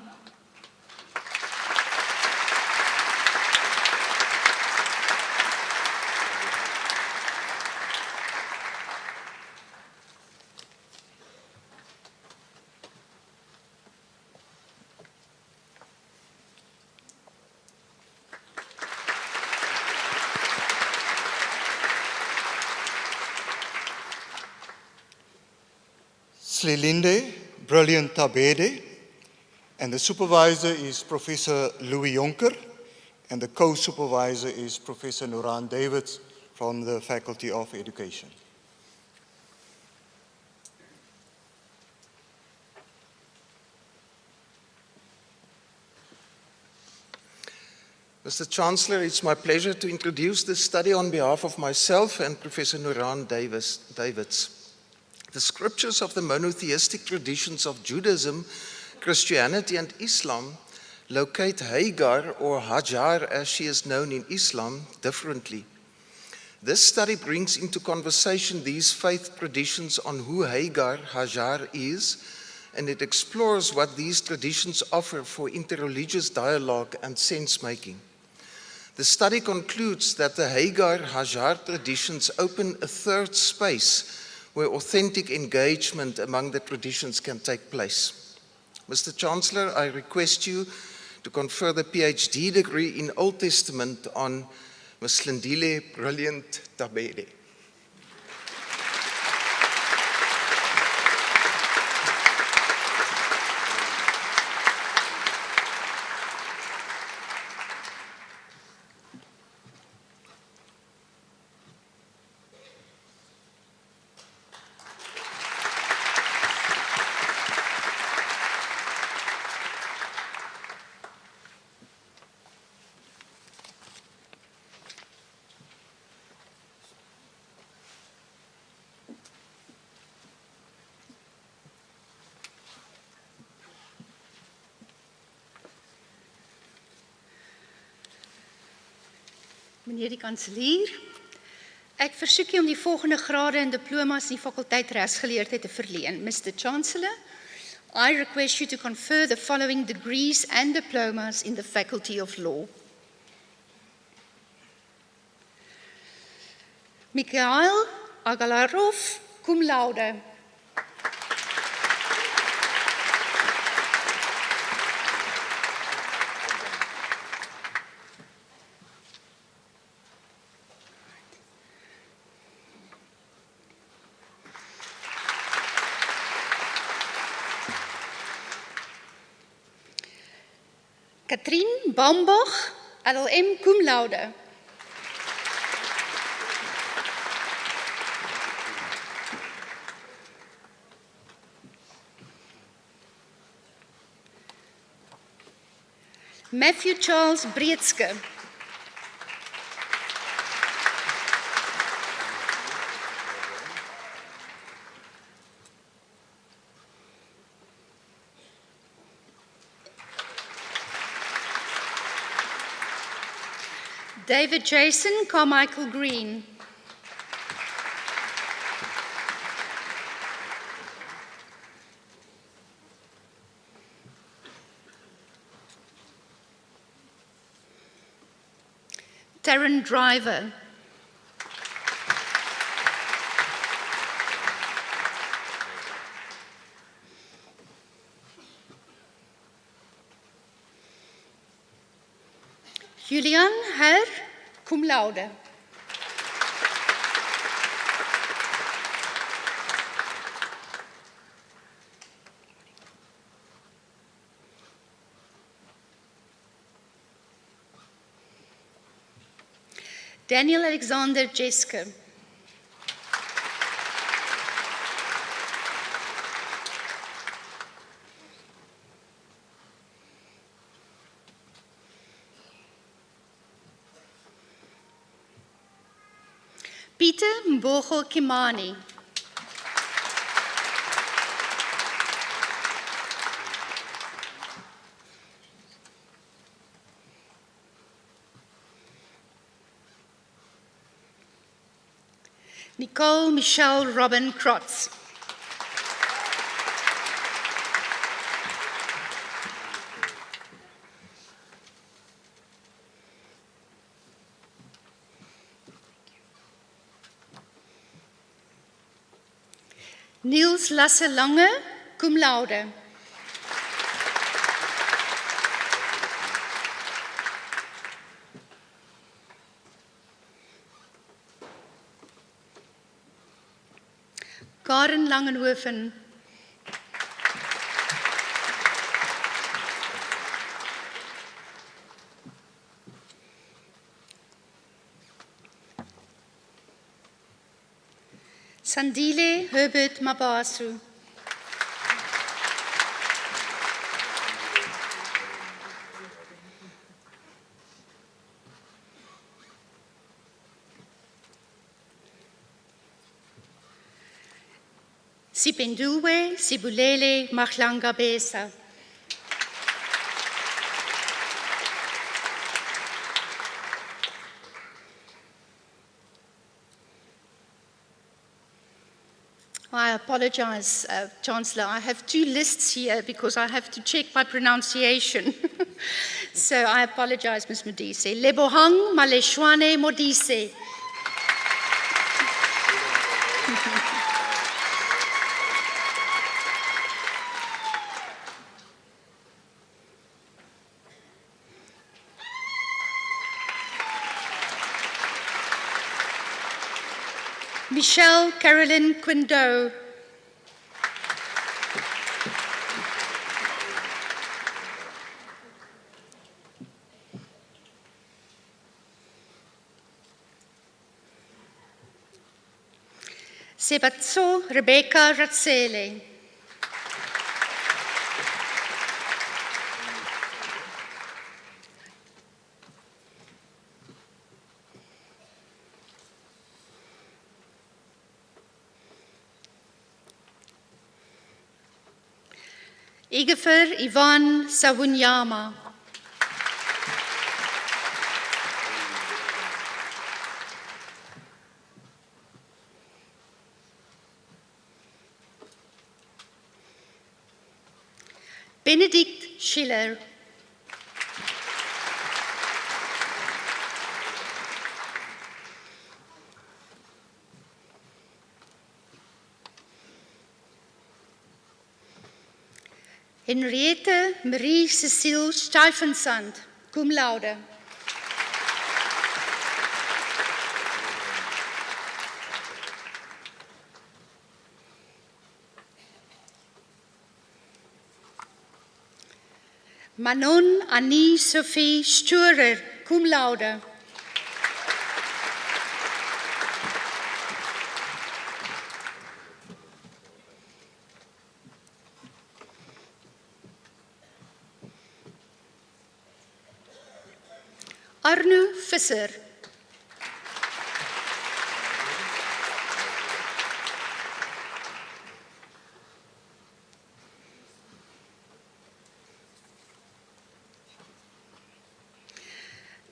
Slilinde Brilliant Tabede, and the supervisor is Professor Louis Jonker, and the co-supervisor is Professor Noran Davids from the Faculty of Education. Mr. Chancellor, it's my pleasure to introduce this study on behalf of myself and Professor Noran Davids. The scriptures of the monotheistic traditions of Judaism, Christianity, and Islam locate Hagar, or Hajar as she is known in Islam, differently. This study brings into conversation these faith traditions on who Hagar, Hajar, is, and it explores what these traditions offer for interreligious dialogue and sense-making. The study concludes that the Hagar, Hajar traditions open a third space where authentic engagement among the traditions can take place. Mr. Chancellor, I request you to confer the PhD degree in Old Testament on Ms. Lindile Brilliant Tabede. Meneer die kanselier, ek versoek u om die volgende grade en diplomas in die fakulteit regsgeleerdheid te verleen. Mr. Chancellor, I request you to confer the following degrees and diplomas in the Faculty of Law. Mikhail Agalarov, cum laude. Katrien Baumbach, LLM cum laude. Matthew Charles Breedske. David Jason Carmichael Green. Taryn Driver. Julian Herr, cum laude. Daniel Alexander Jeske. Peter Mbogo Kimani. Nicole Michelle Robin Krotz. Niels Lasse Lange, cum laude. Karen Langenhoven. Sandile Herbert Mabasu. Sipendulwe Sibulele Mahlanga Besa. I apologize, Chancellor. I have two lists here because I have to check my pronunciation. So I apologize, Ms. Modise. Lebohang Maleshwane Modise. Michelle Carolyn Quindo. Sebatso Rebecca Ratsele. Igefer Ivan Sawunyama. Benedict Schiller. Henriette Marie-Cecile Stuyvesant, cum laude. Manon Annie Sophie Sturer, cum laude. Arno Visser.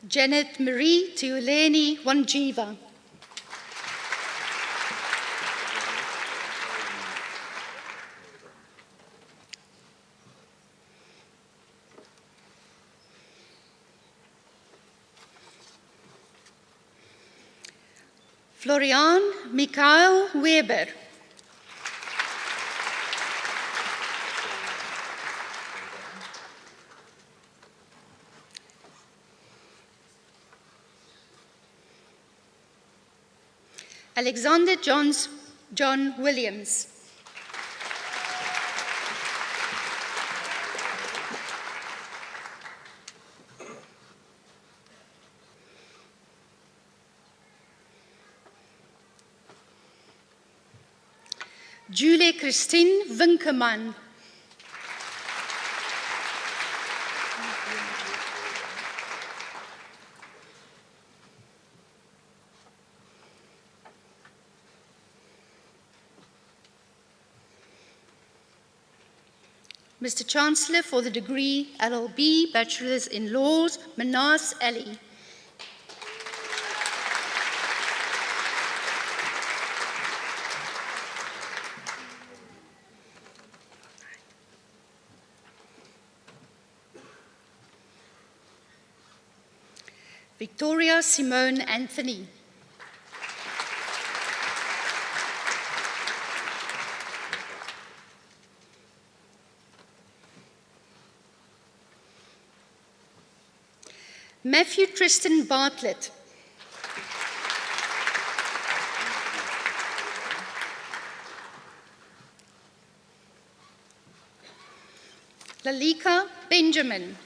Janet Marie Tiuleni Wanjiva. Florian Michael Weber. Alexander John Williams. Julie Christine Winkeman. Mr. Chancellor, for the degree LLB, Bachelor's in Laws, Manas Ali. Victoria Simone Anthony. Matthew Tristan Bartlett. Lalika Benjamin.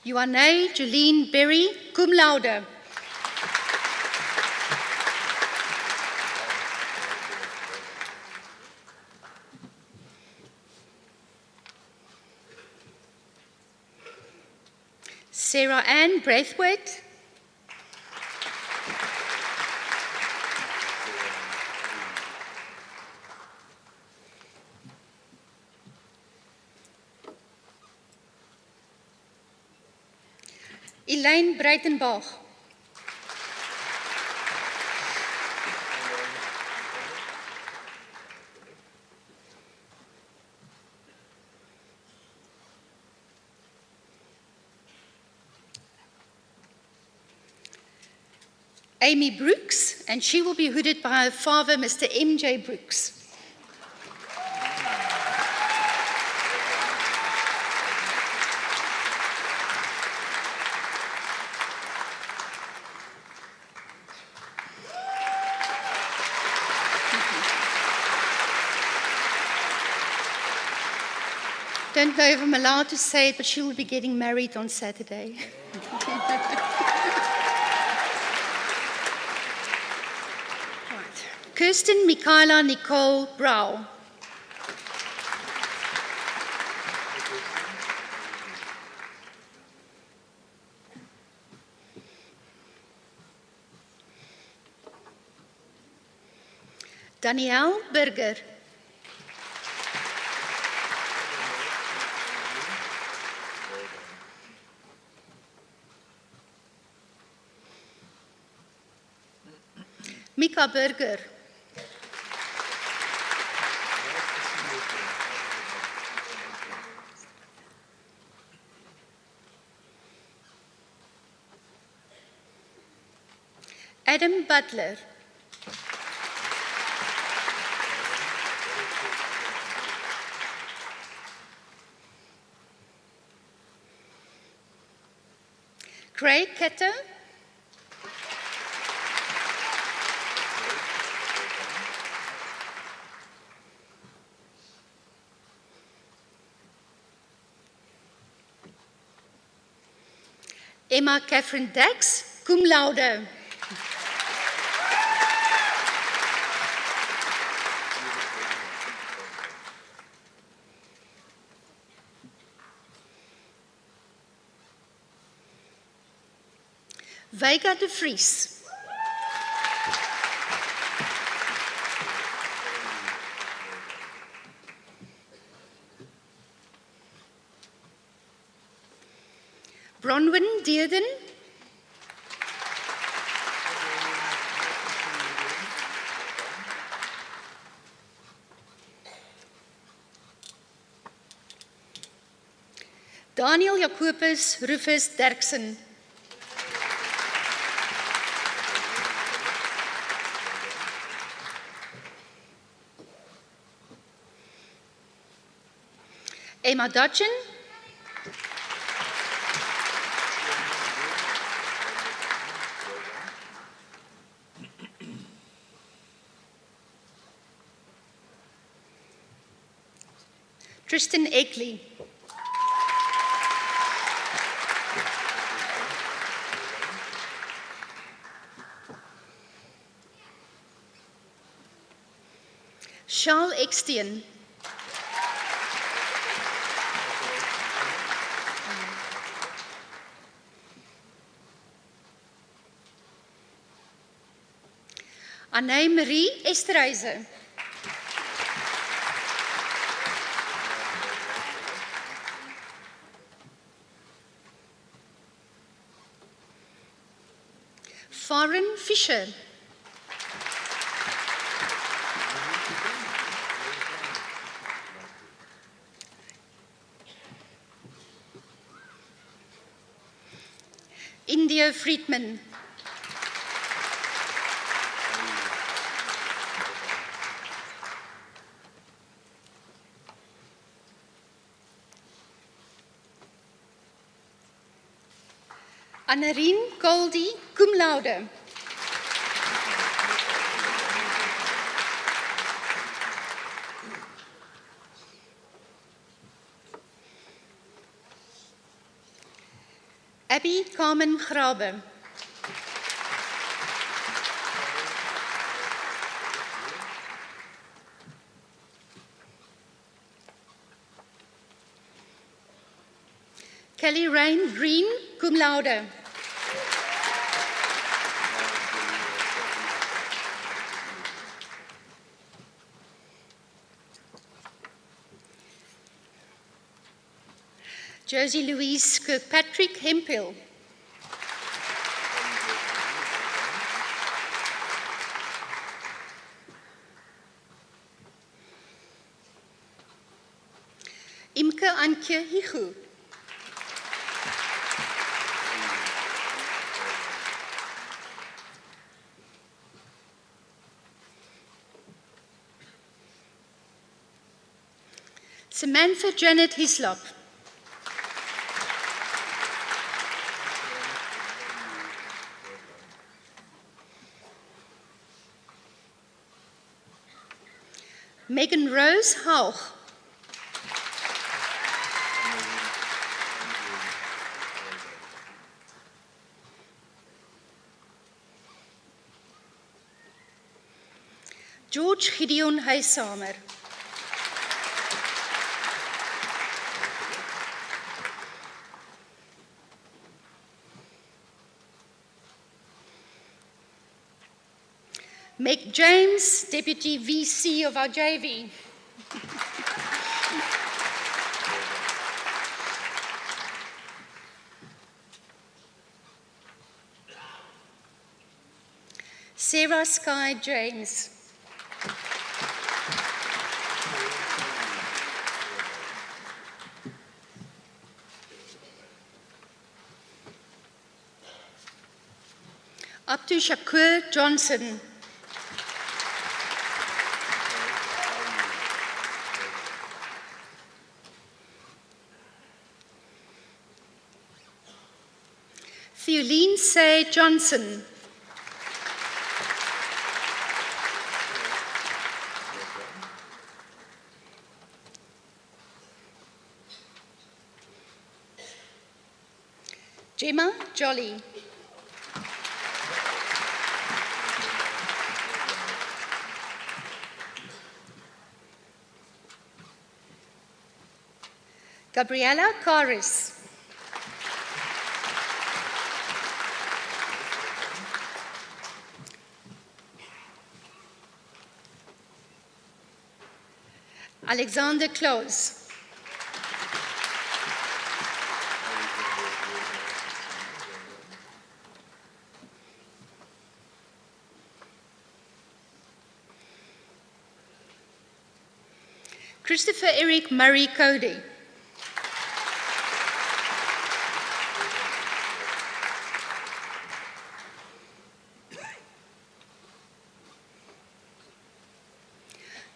Ioane Jolene Berry, cum laude. Sarah Ann Braithwaite. Elaine Breitenbach. Amy Brooks, and she will be hooded by her father, Mr. M.J. Brooks. Don't know if I'm allowed to say it, but she will be getting married on Saturday. Right. Kirsten Michaela Nicole Brau. Danielle Burger. Mika Burger. Adam Butler. Craig Ketter. Emma Catherine Dax, cum laude. Vega de Vries. Bronwyn Dearden. Daniel Jacobus Rufus Derksen. Emma Dutchen. Tristan Ekley. Charles Eksteen. Anne-Marie Esterhuizen. Farin Fischer. India Friedman. Anarine Goldie, cum laude. Abby Carmen Grabe. Kelly Rain Green, cum laude. Josie Louise Kirkpatrick Hemphill. Imke Antje Higu. Samantha Janet Hislop. Megan Rose Hauch. George Gideon Huisamer. Meg James, Deputy VC of our JV. Sarah Sky James. Abdu Shakur Johnson. Theoline Say Johnson. Gemma Jolly. Gabriella Karis. Alexander Klaus. Christopher Eric Murray Cody.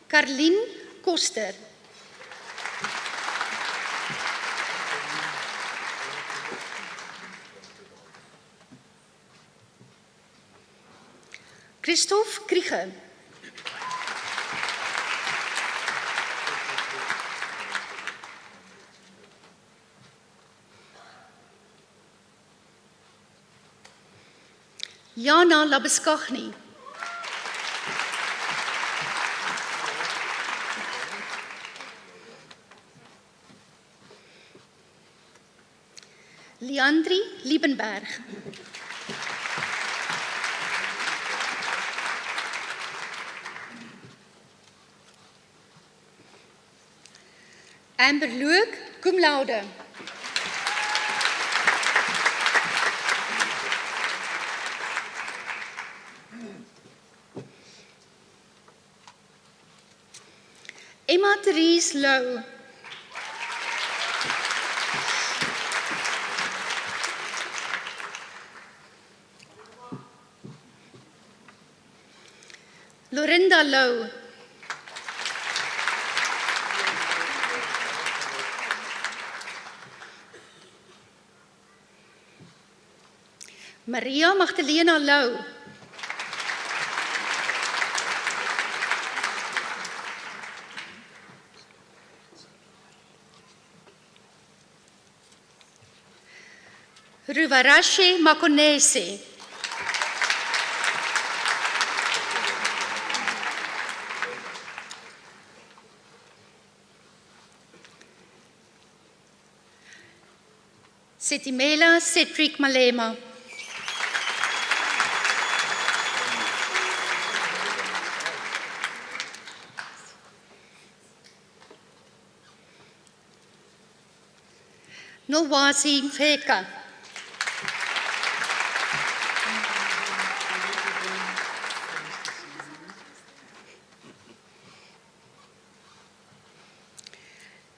Carlien Koster. Christoph Krieger. Jana Labeskagni. Leandri Liebenberg. Amber Luuk, cum laude. Emma Therese Lou. Lorinda Lou. Maria Magdalena Lou. Ruvarashe Makonese. Setimela Cedric Malema. Nolwasi Mfeka.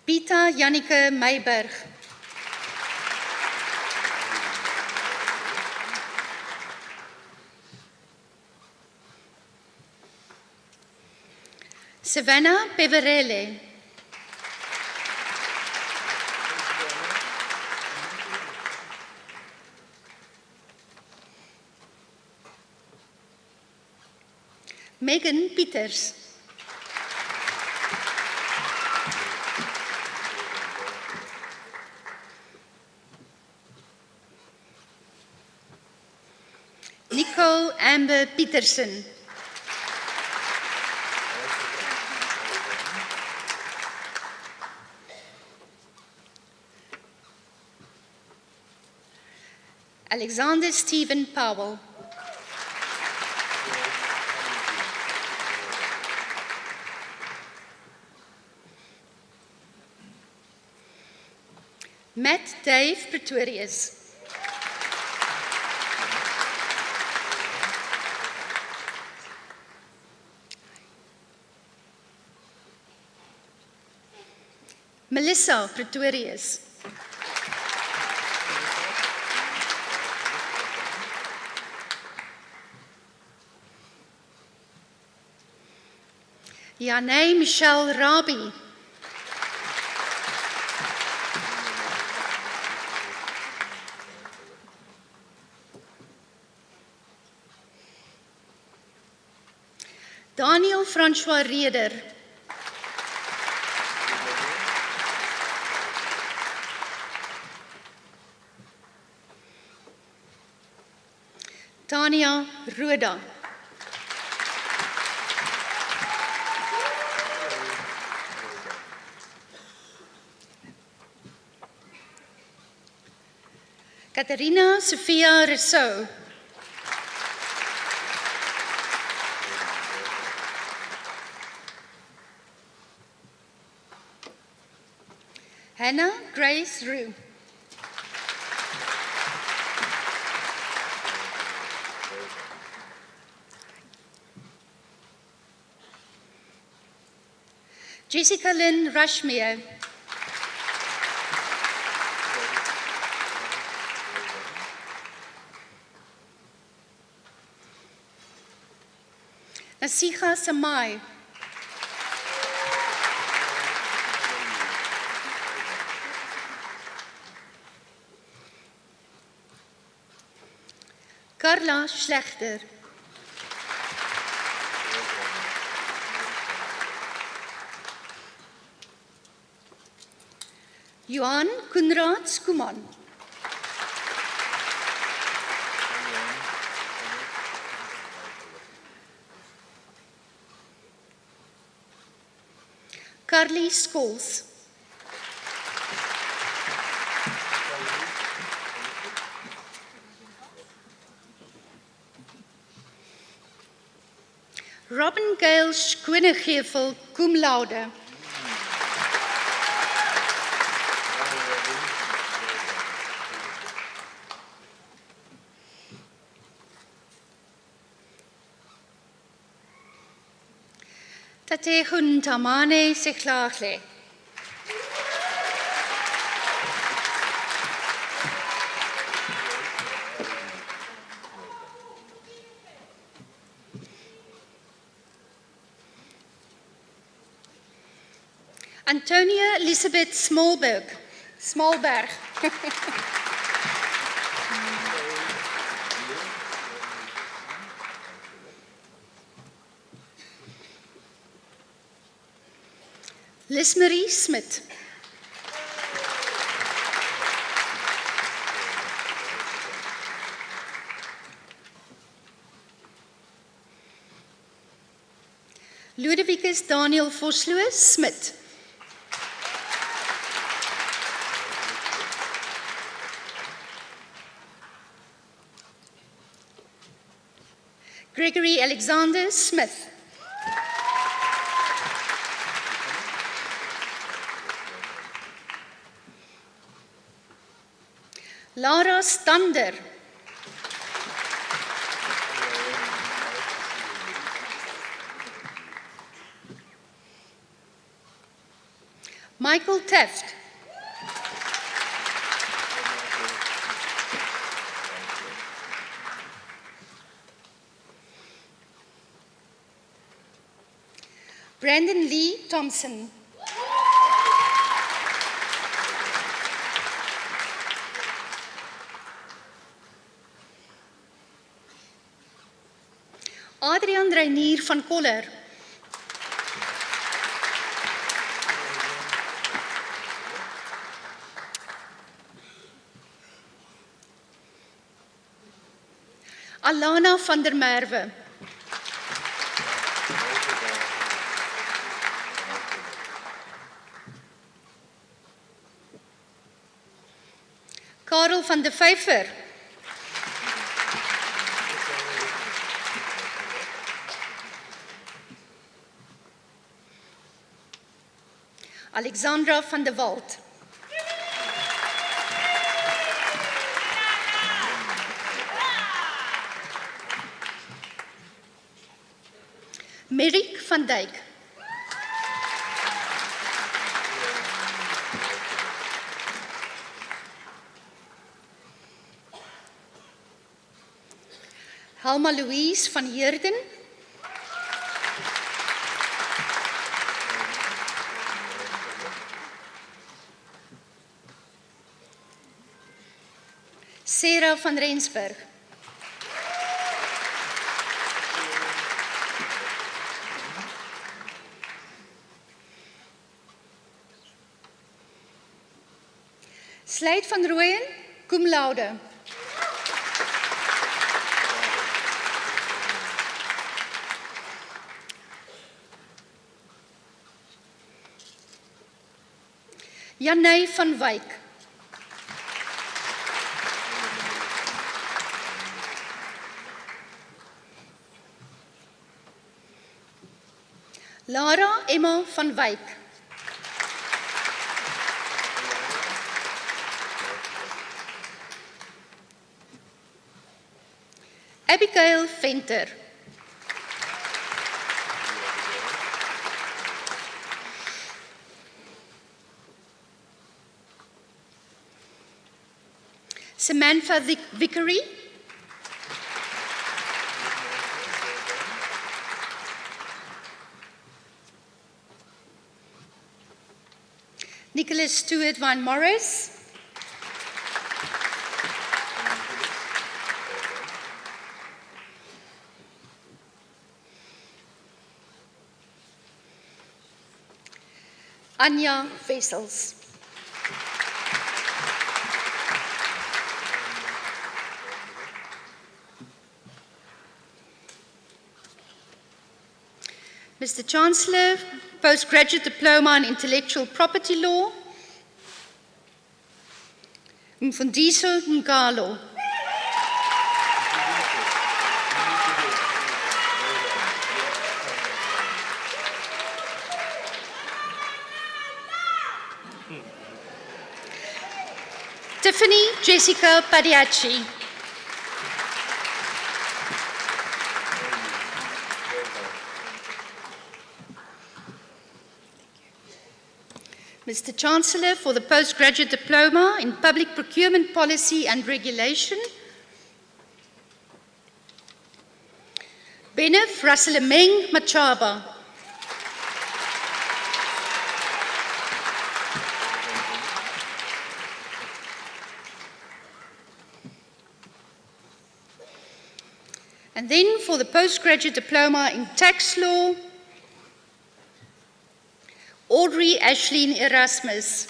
Pita Jannike Meiberg. Savannah Peverele. Megan Pieters. Nicole Amber Petersen. Alexander Stephen Powell. Matt Dave Pretorius. Melissa Pretorius. Janay Michelle Rabi. Daniel Francois Reder. Tanya Roda. Katarina Sofia Rousseau. Hannah Grace Rue. Jessica Lynn Rushmere. Nasiha Samai. Carla Schlechter. Johan Koenraad Skuman. Carly Scholes. Robin Gail Schoonegevel, cum laude. Tatehun Tamane Sechlagle. Antonia Elisabeth Smallberg. Lismarie Smit. Ludwicus Daniel Vosloo Smit. Gregory Alexander Smith. Lara Stander. Michael Teft. Brandon Lee Thompson. Adrian Reinier van Koller. Alana van der Merwe. Karel van de Vyver. Alexandra van de Walt. Merrick van Dijk. Halma Louise van Heerden. Sarah van Rensburg. Sluit van Rooyen, cum laude. Janey van Wyk. Lara Emma van Wyk. Abigail Venter. Samantha Vickery. Nicholas Stewart van Morris. Anja Wessels. Mr. Chancellor, Postgraduate Diploma in Intellectual Property Law. Mfundiso Ngalo. Tiffany Jessica Padiachi. Mr. Chancellor, for the Postgraduate Diploma in Public Procurement Policy and Regulation. Benef Rasilemeng Machaba. And then for the Postgraduate Diploma in Tax Law, Audrey Ashleen Erasmus.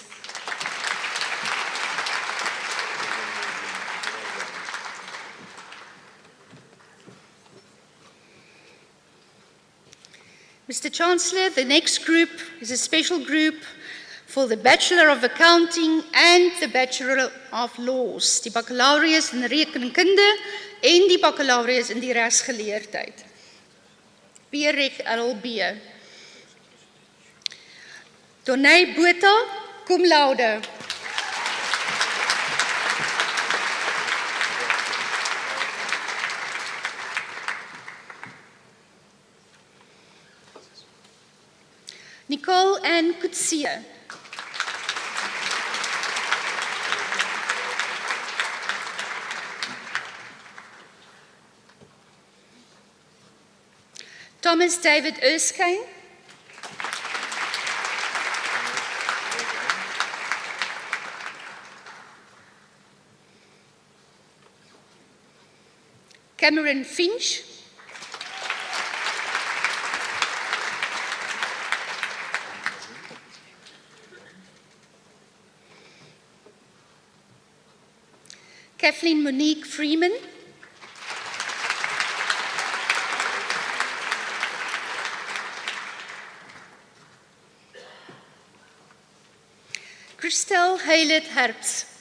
Mr. Chancellor, the next group is a special group for the Bachelor of Accounting and the Bachelor of Laws, die baccalaureus in rekenkunde en die baccalaureus in die regsgeleerdheid. BAccLLB. Donay Botha, cum laude. Nicole Ann Kutsia. Thomas David Erskine. Cameron Finch. Kathleen Monique Freeman. Christel Heilet Herbst.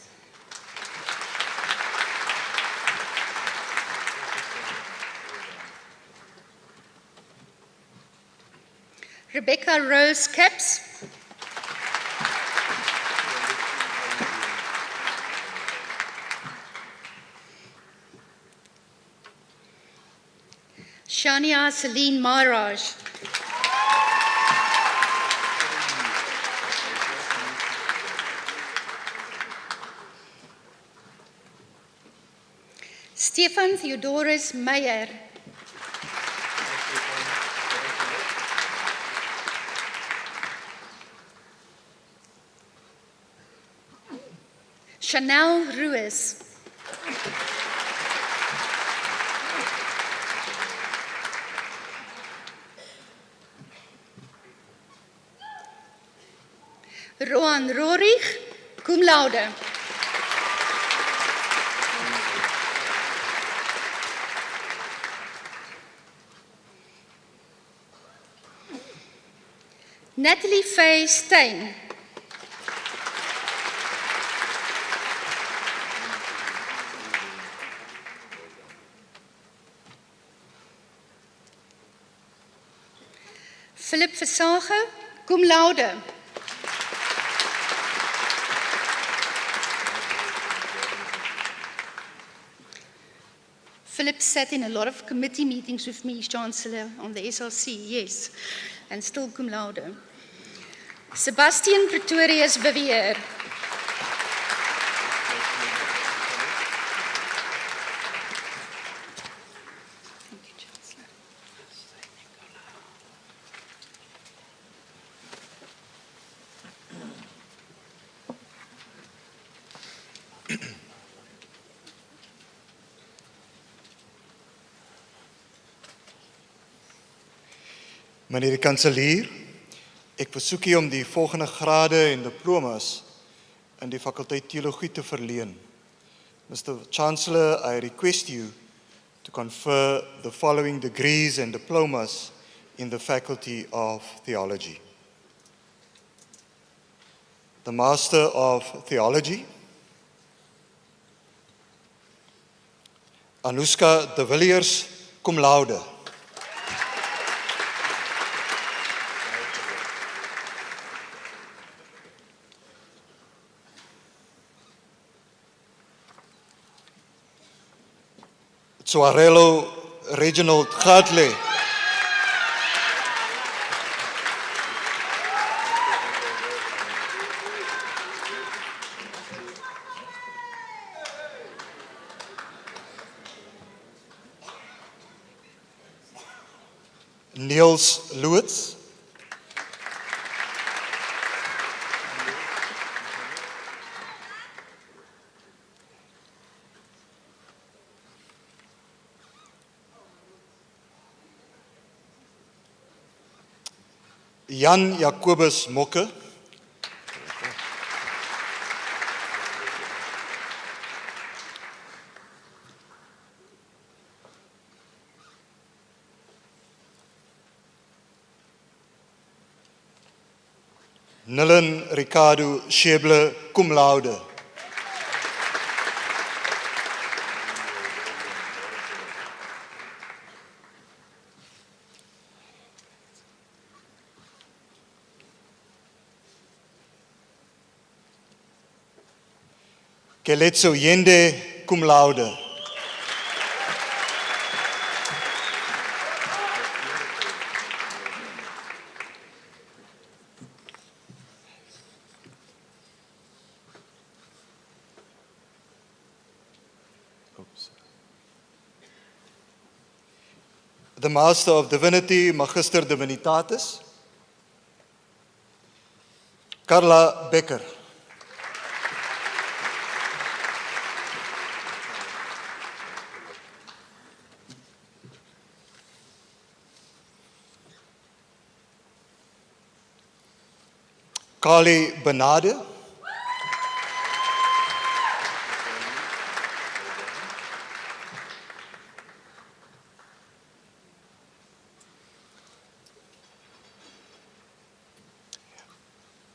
Rebecca Rose Caps. Shania Celine Maharaj. Stefan Theodorus Meyer. Chanel Ruiz. Roan Rorig, cum laude. Natalie Faye Stein. Philip Versage, cum laude. Philip sat in a lot of committee meetings with me, Chancellor, on the SRC, yes, and still cum laude. Sebastian Pretorius Beweer. Meneer die kanselier, ek versoek u om die volgende grade en diplomas in die fakulteit Theologie te verleen. Mr. Chancellor, I request you to confer the following degrees and diplomas in the Faculty of Theology. The Master of Theology, Anuska de Villiers, cum laude. Soarello Reginald Gadley. Niels Loots. Jan Jacobus Mokke. Nilen Ricardo Scheble, cum laude. Keletso Yende, cum laude. The Master of Divinity, Magister Divinitatis, Carla Becker. Kali Benade.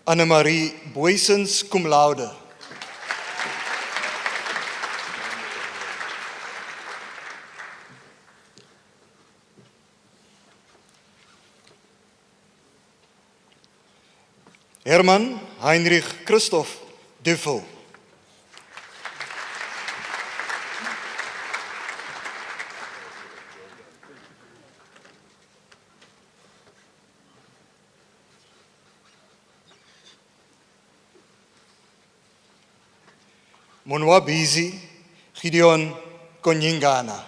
Annemarie Boysens, cum laude. Herman Heinrich Christoph Duffel. Monwa Bizi Gideon Konyingana.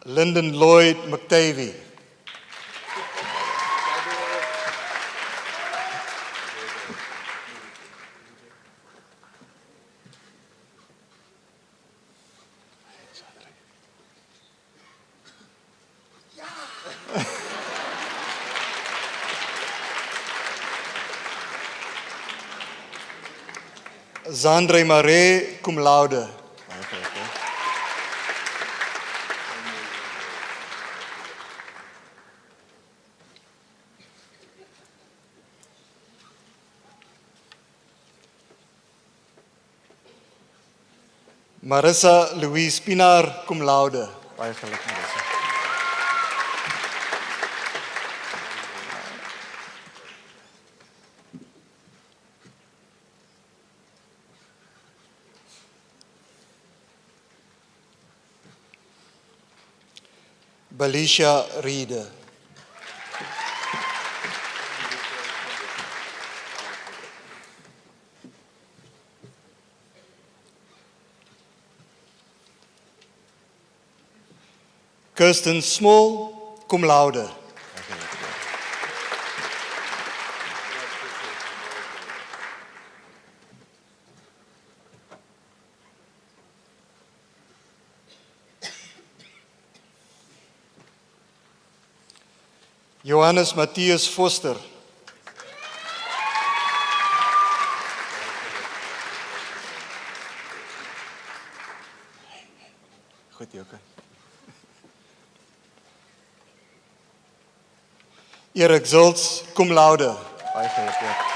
Lyndon Lloyd McTavie. Zandre Mare, cum laude. Marissa Louise Pinaar, cum laude. Baie geluk, Marissa. Belisha Riede. Kirsten Small, cum laude. Johannes Matthias Foster. Goed, Joke. Erik Zults, cum laude. Baie geluk, Erik.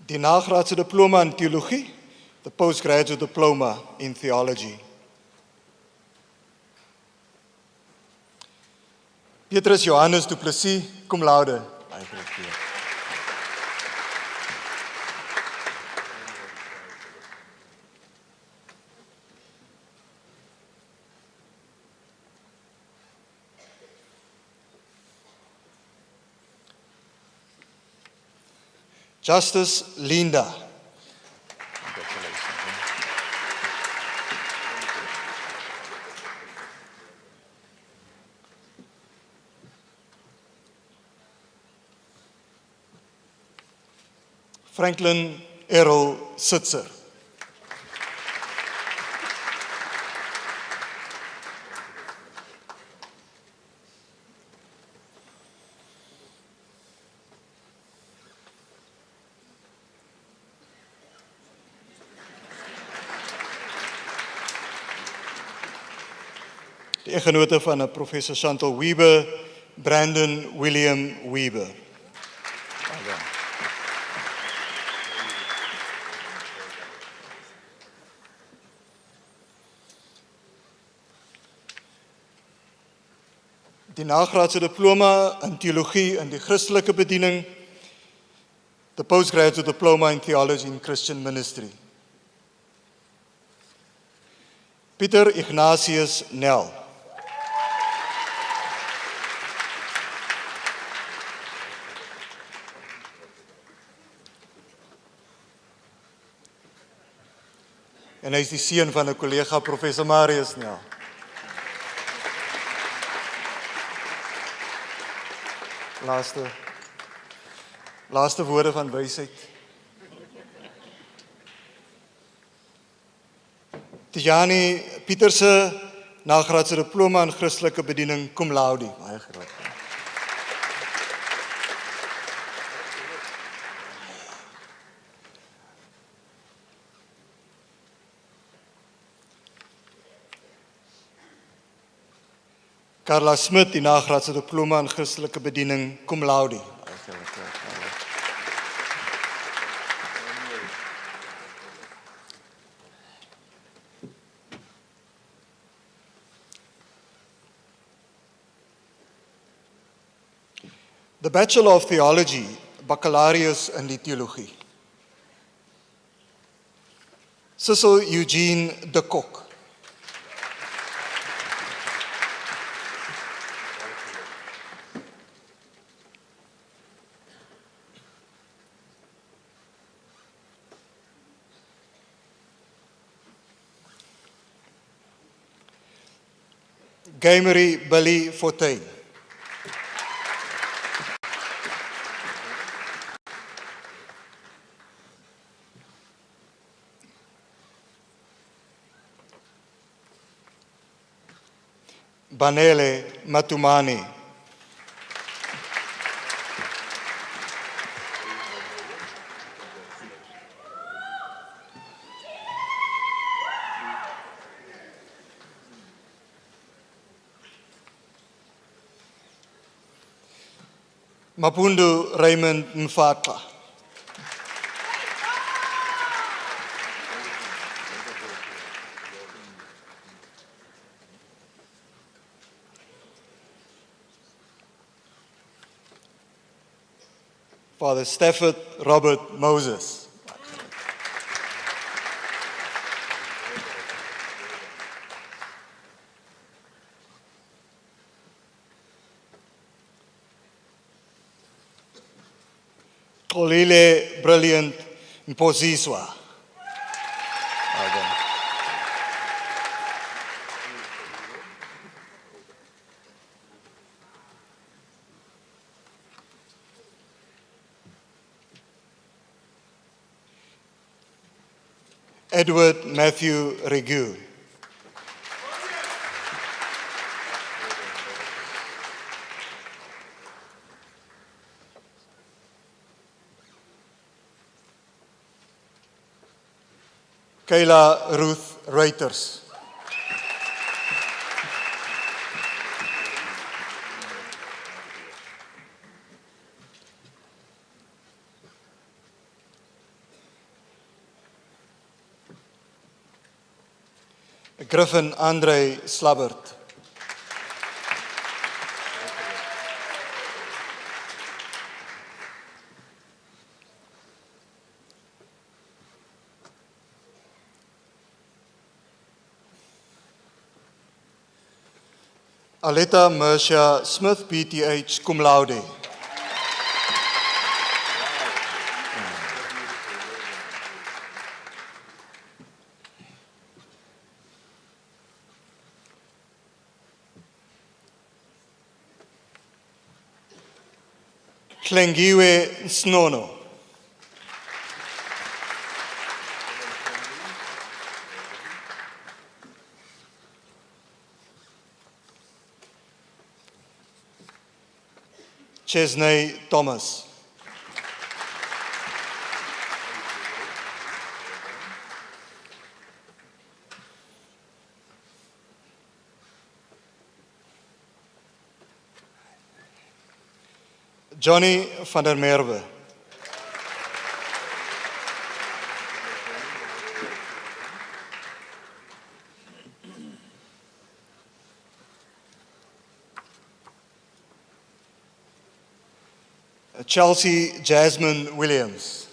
Die nagraadse diploma in Theologie, the postgraduate diploma in Theology. Petrus Johannes Du Plessis, cum laude. Baie geluk, Peter. Justice Linda. Franklin Errol Sitzer. Die eggenote van professor Chantal Weber, Brandon William Weber. Die nagraadse diploma in Theologie in die Christelike bediening, the postgraduate diploma in Theology in Christian Ministry. Pieter Ignatius Nel. En hy is die seun van 'n kollega, professor Marius Nel. Laaste woorde van wysheid. Tijani Pieterse, nagraadse diploma in Christelike bediening, cum laude. Baie geluk. Carla Smit, die nagraadse diploma in Christelike bediening, cum laude. The Bachelor of Theology, baccalaureus in die Theologie. Cecil Eugene de Kok. Gaymarie Billy Fortuin. Banele Matumani. Mapundu Raymond Mfatla. Father Stafford Robert Moses. Xolile Brilliant Mposiswa. Edward Matthew Regu. Kayla Ruth Reuters. Griffin Andre Slabbert. Aletta Mercia Smith, PTH, cum laude. Klengiwe Snono. Chesney Thomas. Johnny van der Merwe. Chelsea Jasmine Williams.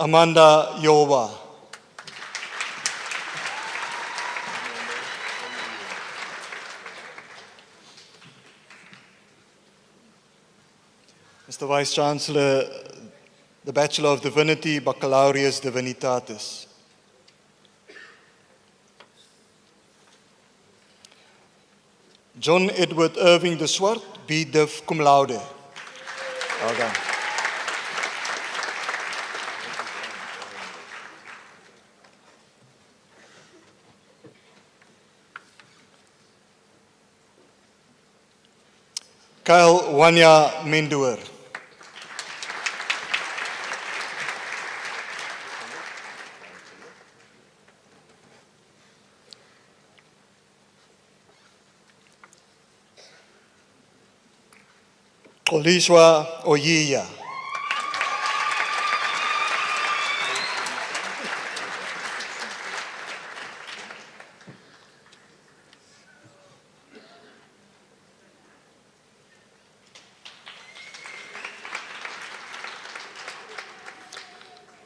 Amanda Yoba. Mr. Vice Chancellor, the Bachelor of Divinity, Baccalaureus Divinitatis. John Edward Irving de Swart, B.Div. cum laude. Well done. Kyle Wanya Mendoer. Kolishwa Oyiya.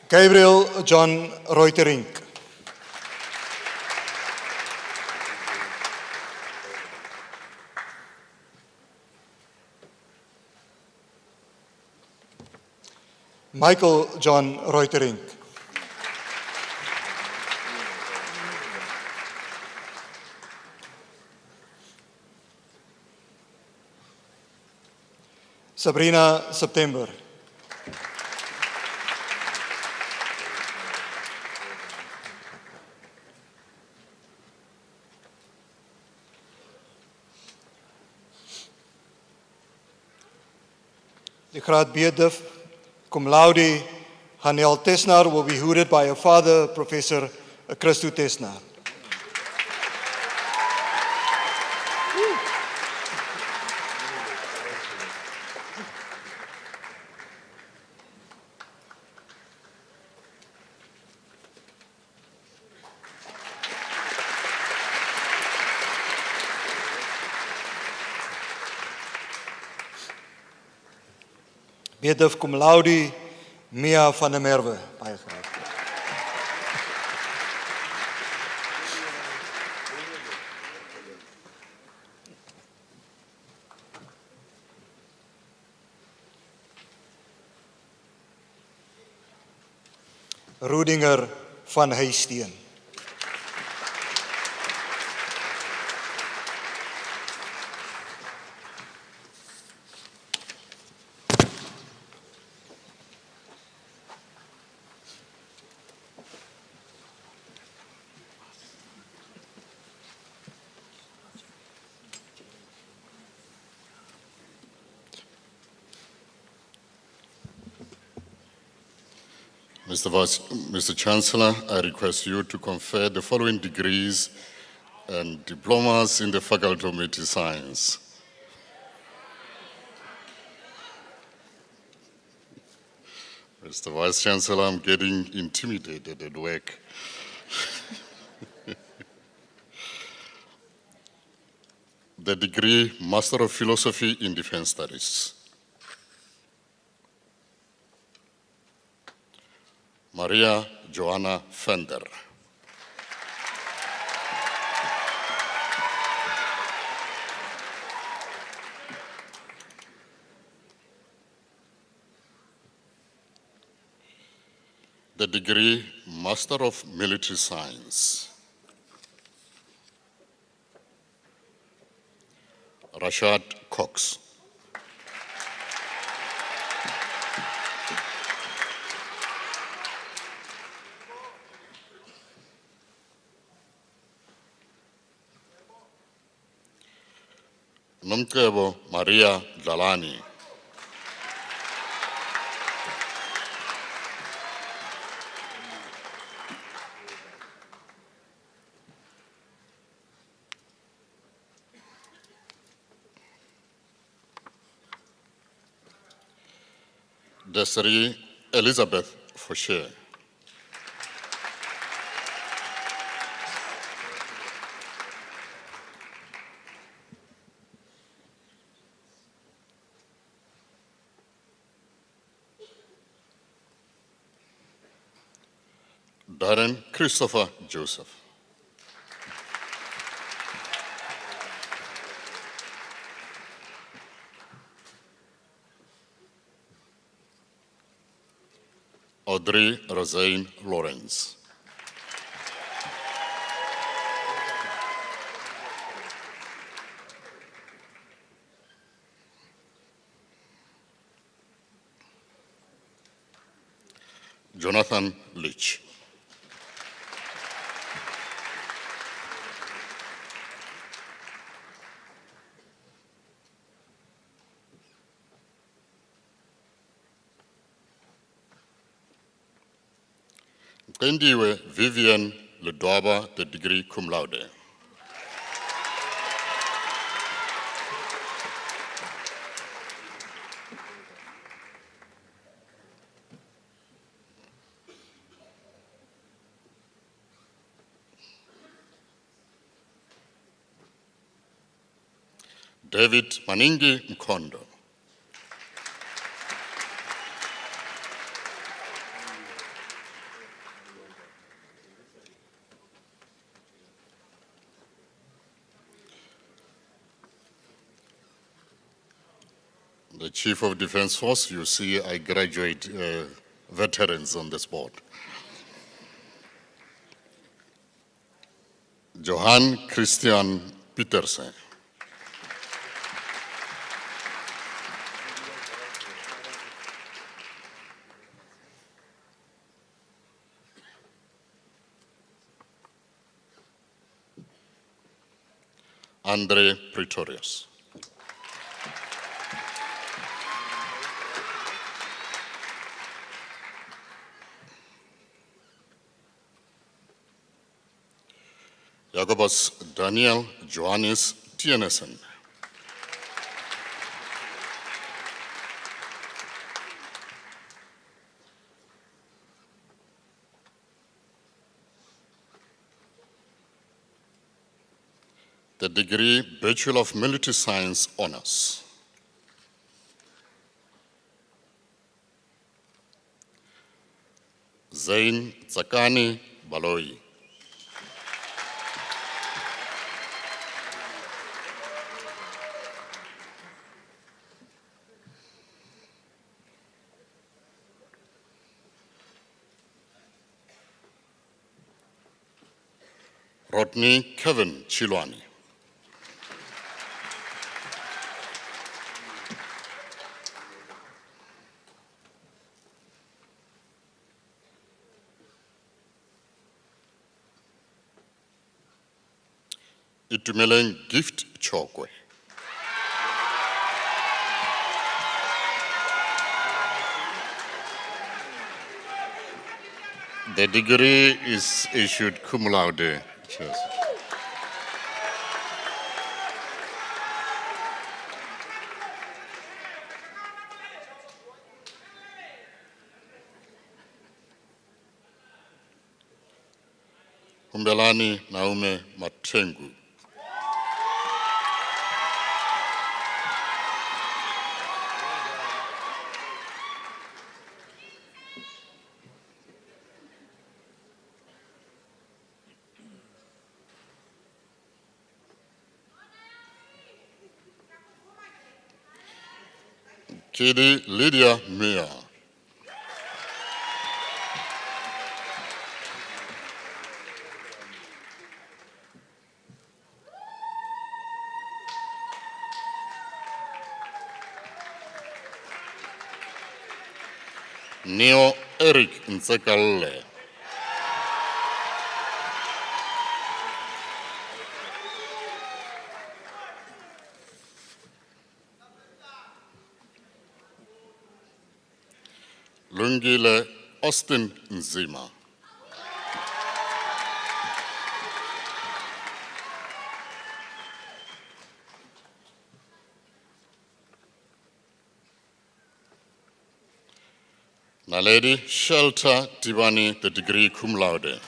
Gabriel John Reuterink. Michael John Reuterink. Sabrina September. The graad B div cum laude Hanel Tesnar will be hooded by her father, Professor Christo Tesnar. B.Div cum laude Mia van der Merwe. Baie graag. Roedinger van Heisteen. Mr. Chancellor, I request you to confer the following degrees and diplomas in the Faculty of Medicine Science. Mr. Vice Chancellor, I'm getting intimidated at work. The degree Master of Philosophy in Defense Studies. Maria Joanna Fender. The degree Master of Military Science. Rashad Cox. Nomkebo Maria Dlalani. Desiree Elizabeth Fauché. Darren Christopher Joseph. Audrey Rosane Lawrence. Jonathan Leach. Kendiwe Vivian Ledwaba, the degree cum laude. David Maningi Mkondo. The Chief of Defense Force, you see I graduate veterans on this board. Johan Christian Petersen. Andre Pretorius. Jacobus Daniel Johannes Tienesen. The degree Bachelor of Military Science Honours. Zain Tsakani Baloi. Rodney Kevin Chilwani. Itumeleng Gift Chokwe. The degree is issued cum laude. Cheers. Humbelani Naume Mathengu. Kidi Lydia Mia. Neo Eric incl.BAccLLB. Lungile Austin Nzima. Naledi Shelter Tibani, the degree cum laude.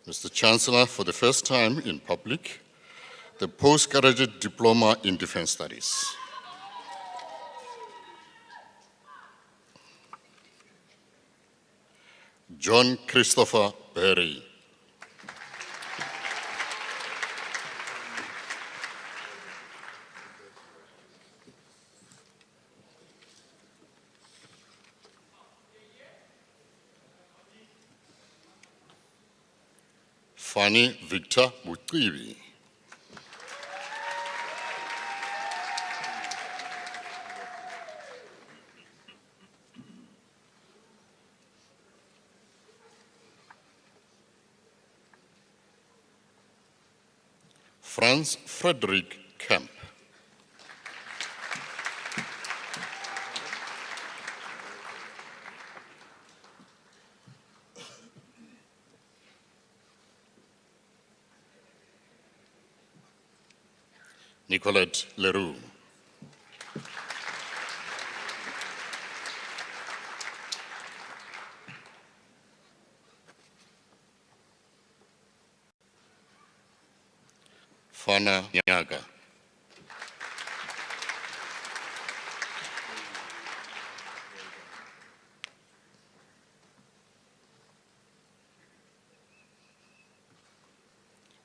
Mr. Chancellor, for the first time in public, the postgraduate diploma in defense studies. John Christopher Berry. Fanny Victor Butibi. Franz Frederick Kemp. Nicolette Leroux. Fana Nyaga.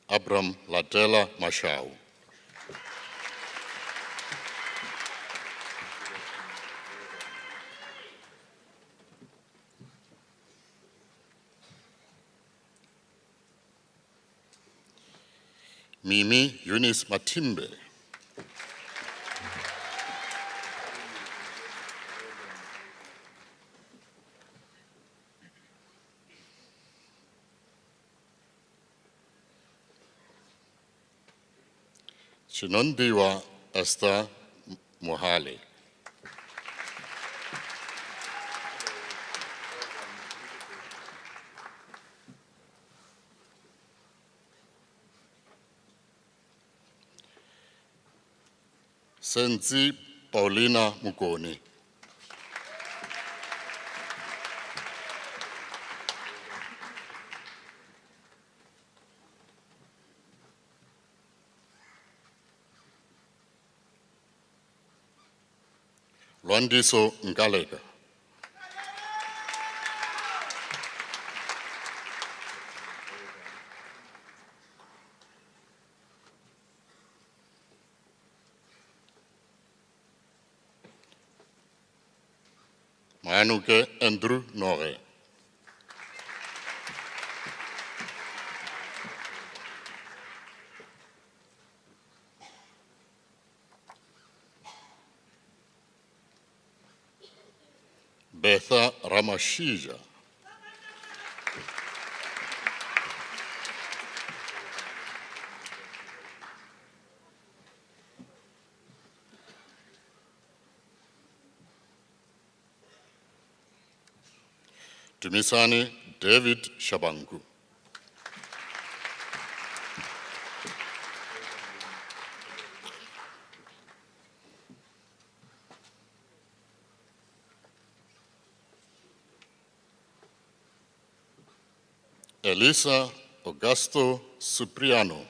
Abram Latela Mashau. Mimi Eunice Matimbe. Chinondiwa Esther Mohale. Senzi Paulina Mukoni. Lwandiso Nkaleka. Mayanuke Andrew Nore. Betha Ramashija. Tumisani David Shabangu. Elisa Augusto Supriano.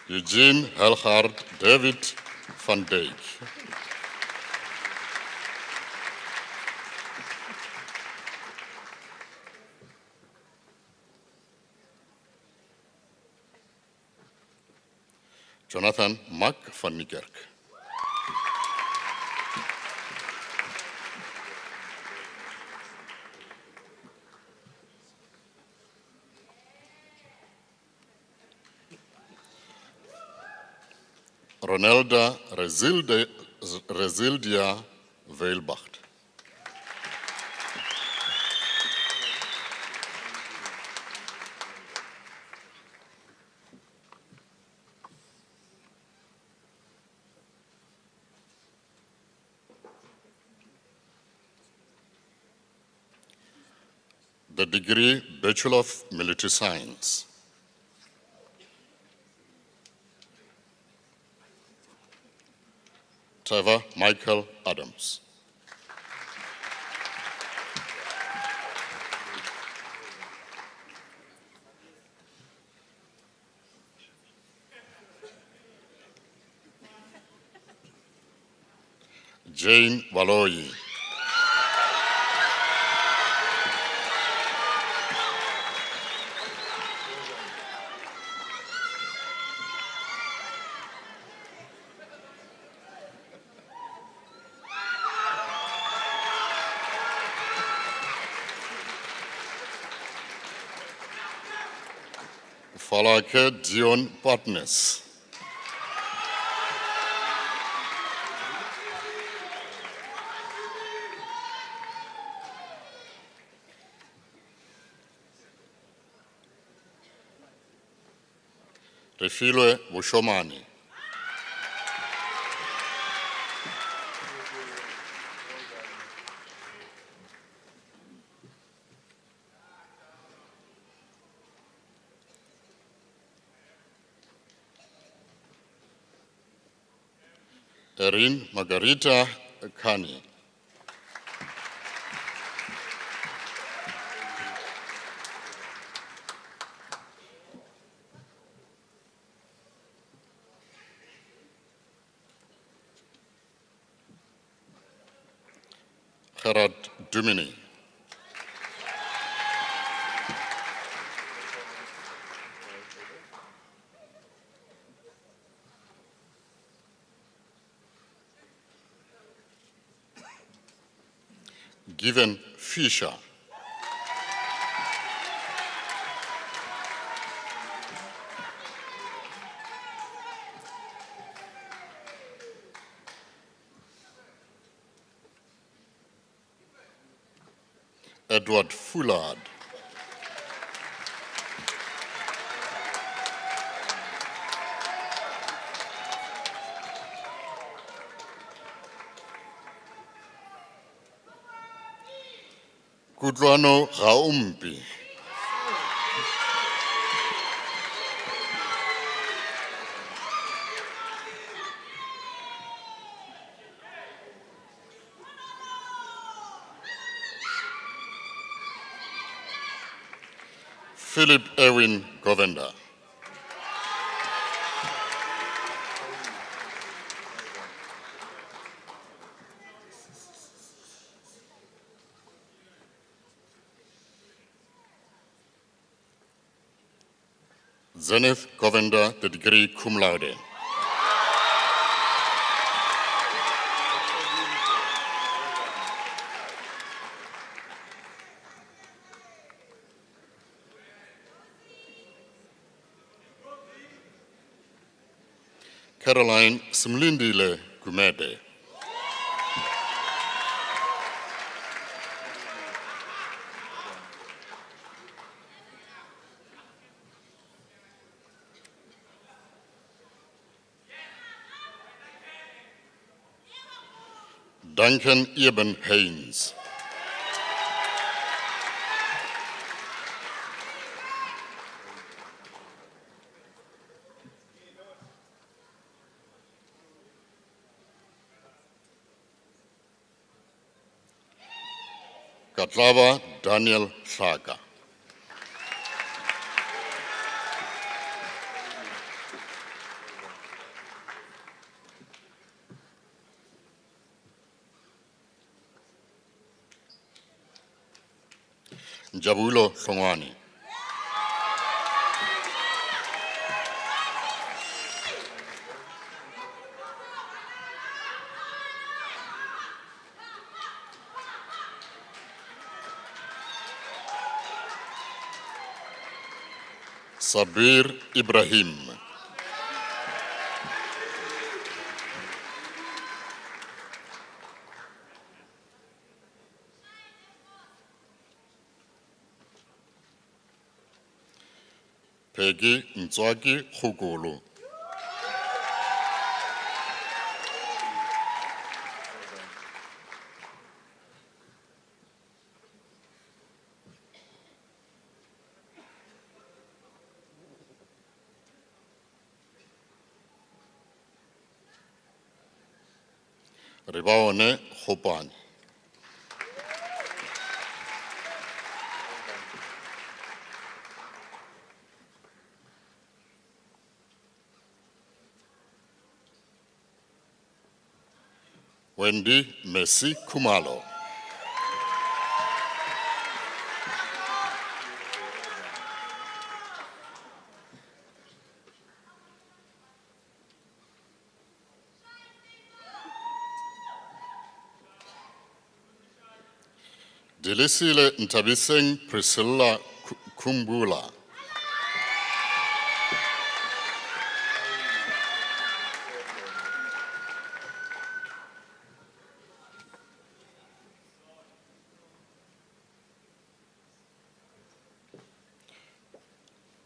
Eugene Helgaard David van Dijk. Jonathan Mack van Niekerk. Ronelda Resildia Veilbacht. The degree Bachelor of Military Science. Trevor Michael Adams. Jane Valoyi. Falake Dion Partners. Refilwe Bushomani. Erin Margarita Kani. Gerard Dumini. Given Fisher. Edward Fullard. Kutlwano Gaumpi. Philip Erwin Govender. Zenith Govender, the degree cum laude. Caroline Simlindile Gumede. Duncan Eben Haynes. Katlava Daniel Saga. Jabulo Songwani. Sabir Ibrahim. Peggy Ntswaki Khukulu. Ribaone Khopane. Wendy Messi Kumalo. Delisile Ntabiseng Priscilla Kumbula.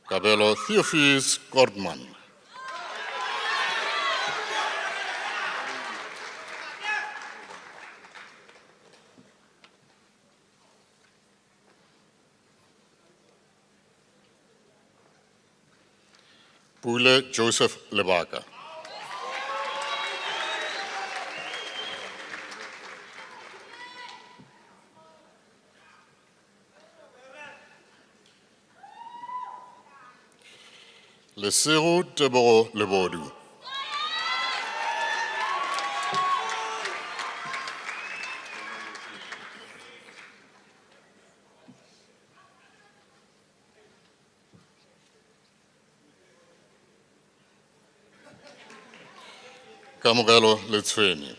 Kabelo Theophilus Gordman. Pule Joseph Lebaka. Lesego Tebogo Lebodu. Kamogelo Letsweni.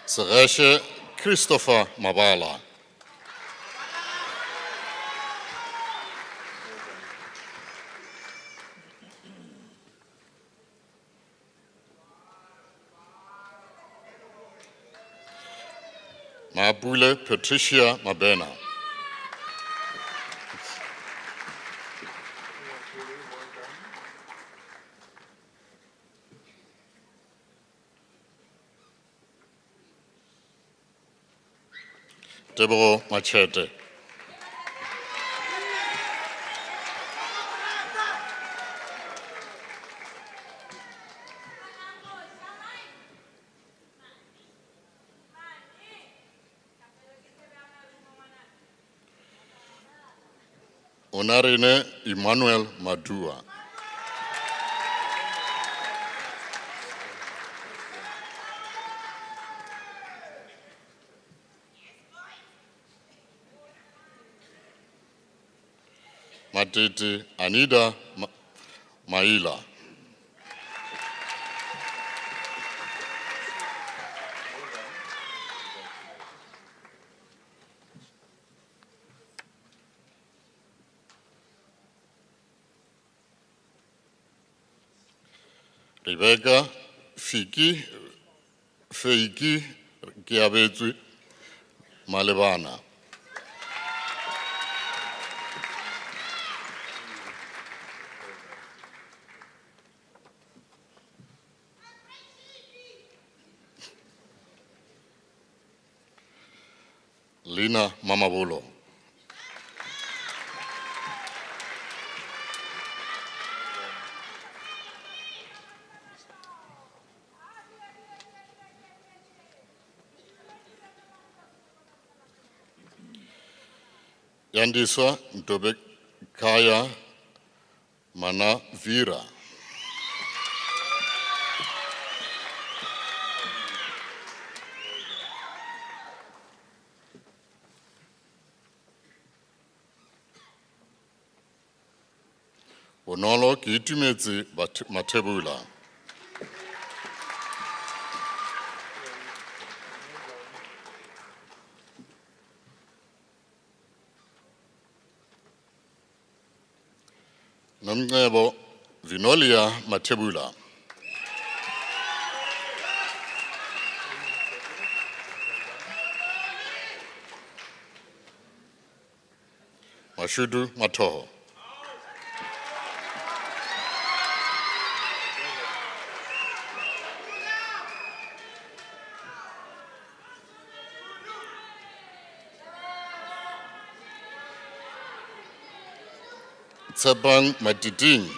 Segeshe Christopher Mabala. Maapule Patricia Mabena. Tebogo Machete. Onarine Emmanuel Madua. Matiti Anida Maila. Rebecca Feiki Kiabetsu Malebana. Lina Mamabolo. Yandiswa Ntobek Kaya Mana Vira. Bonolo Kitumezi Matebula. Namngebo Vinolia Matebula. Mashudu Matoho. Tsabang Matiting.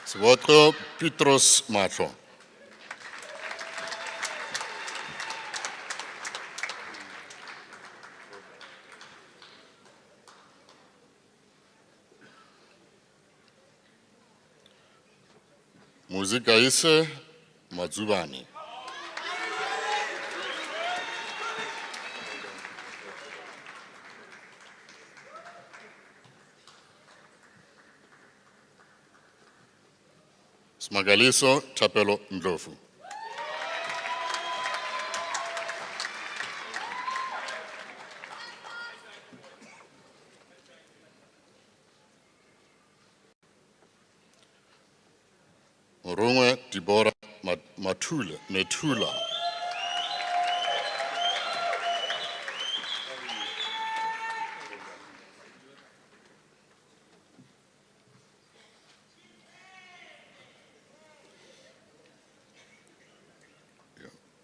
Swotro Petros Macho. Muzika ise Mazubani. Smagaliso Chapelo Ndlovu. Morongwe Dibora Metula.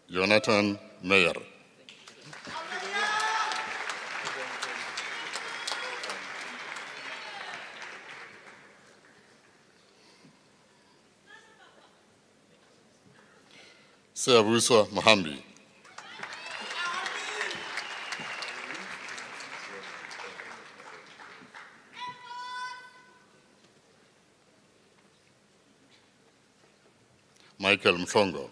Jonathan Meyer. Seabuswa Mahambi. Michael Mfongo.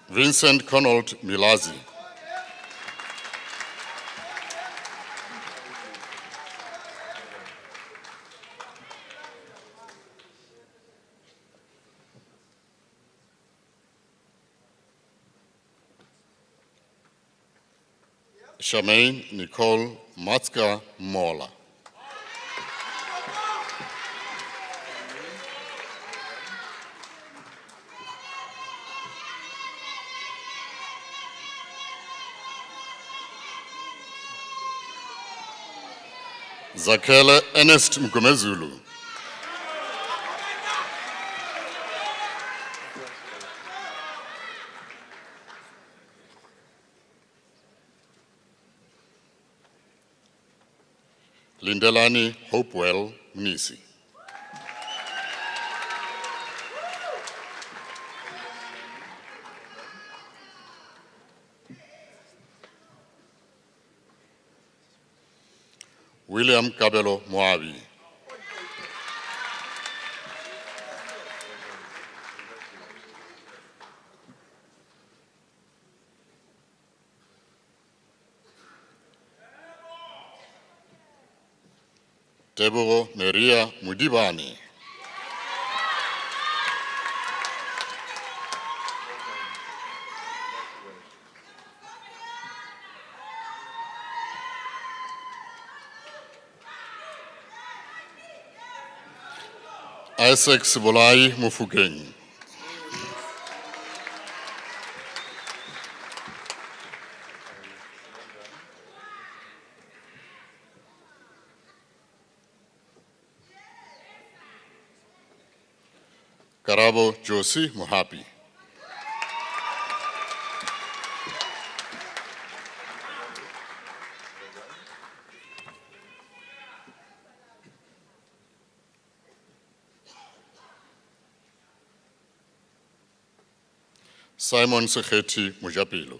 Vincent Conald Milazi. Charmaine Nicole Matska Mola. Zakele Ernest Mgomezulu. Lindelani Hopewell Mnisi. William Kabelo Moabi. Deborah Maria Mudibani. Isaac Sibolai Mufugeng. Karabo Josie Mohapi. Simon Sekhethi Mujapilo.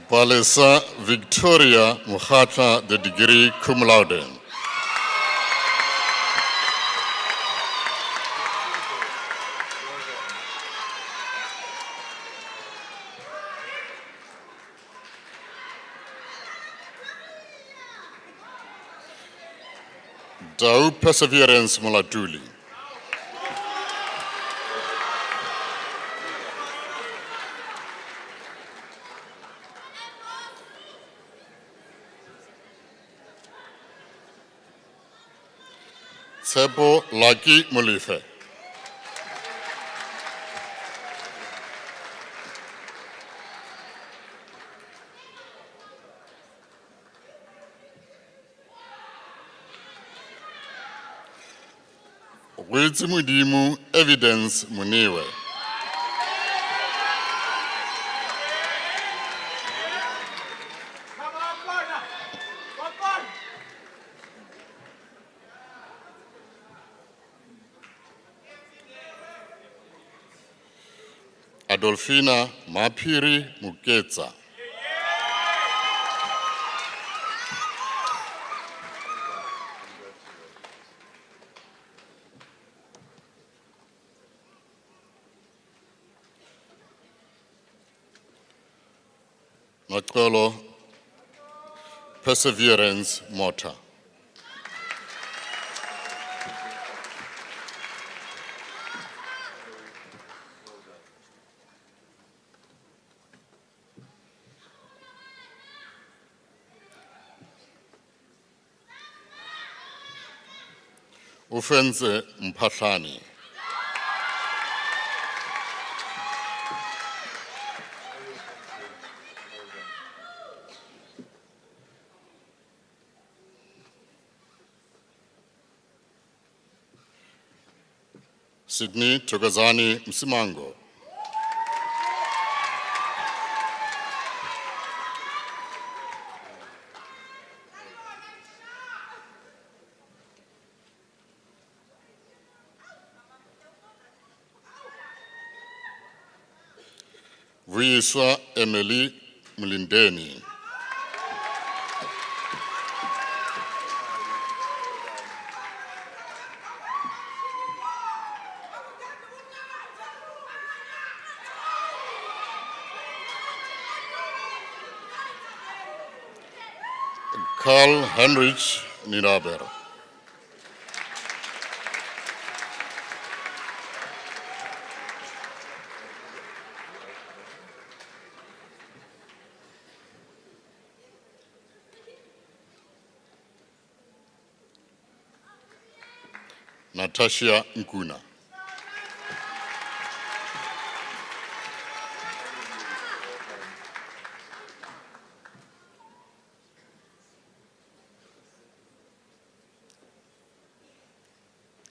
Balesa Victoria Mukhata, the degree cum laude. Dau Perseverance Mulatuli. Tshepo Lucky Molife. Wetsi Mudimu Evidence Muniwe. Adolfina Mapiri Muketsa. Makolo Perseverance Mota. Ufenze Mpahlani. Sydney Togazani Msimango. Vuyiswa Emily Mlindeni. Carl Heinrich Niraber. Natasha Nkuna.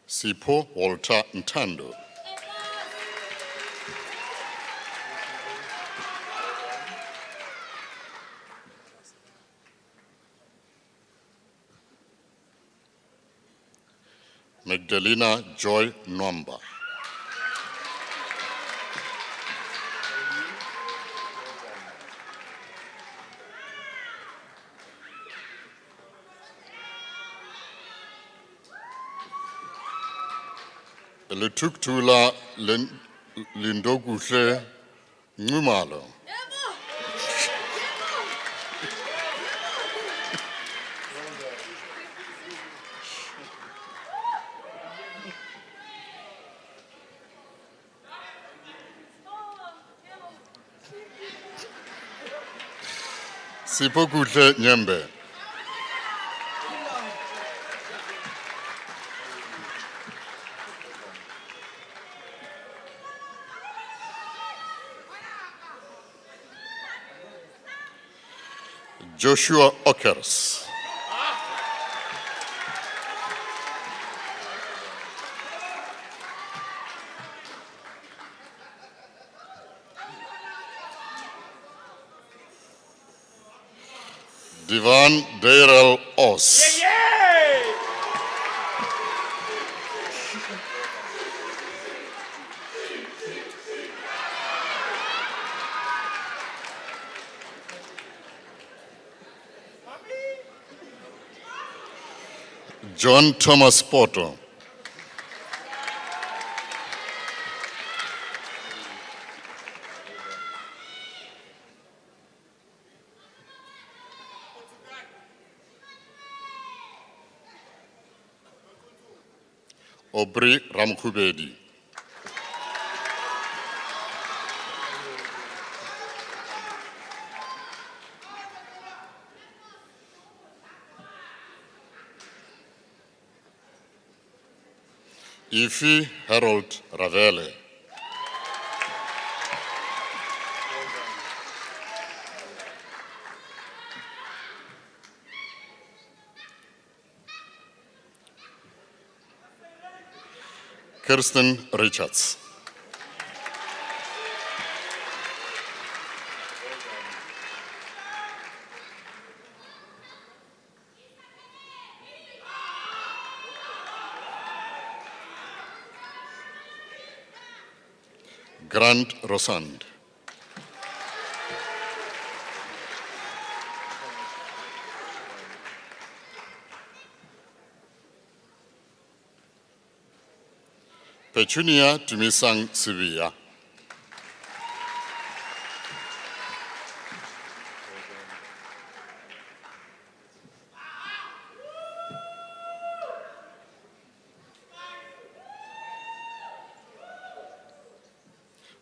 Sipho Walter Ntando. Magdalena Joy Nwamba. Letuktula Lindoguhle Ngumalo. Sipho Kuhle Nyembe. Joshua Ockers. Divan Daryl Oss. John Thomas Porto. Aubrey Ramkhubedi. Ify Harold Ravele. Kirsten Richards. Grant Rosand. Petunia Tumisang Sivia.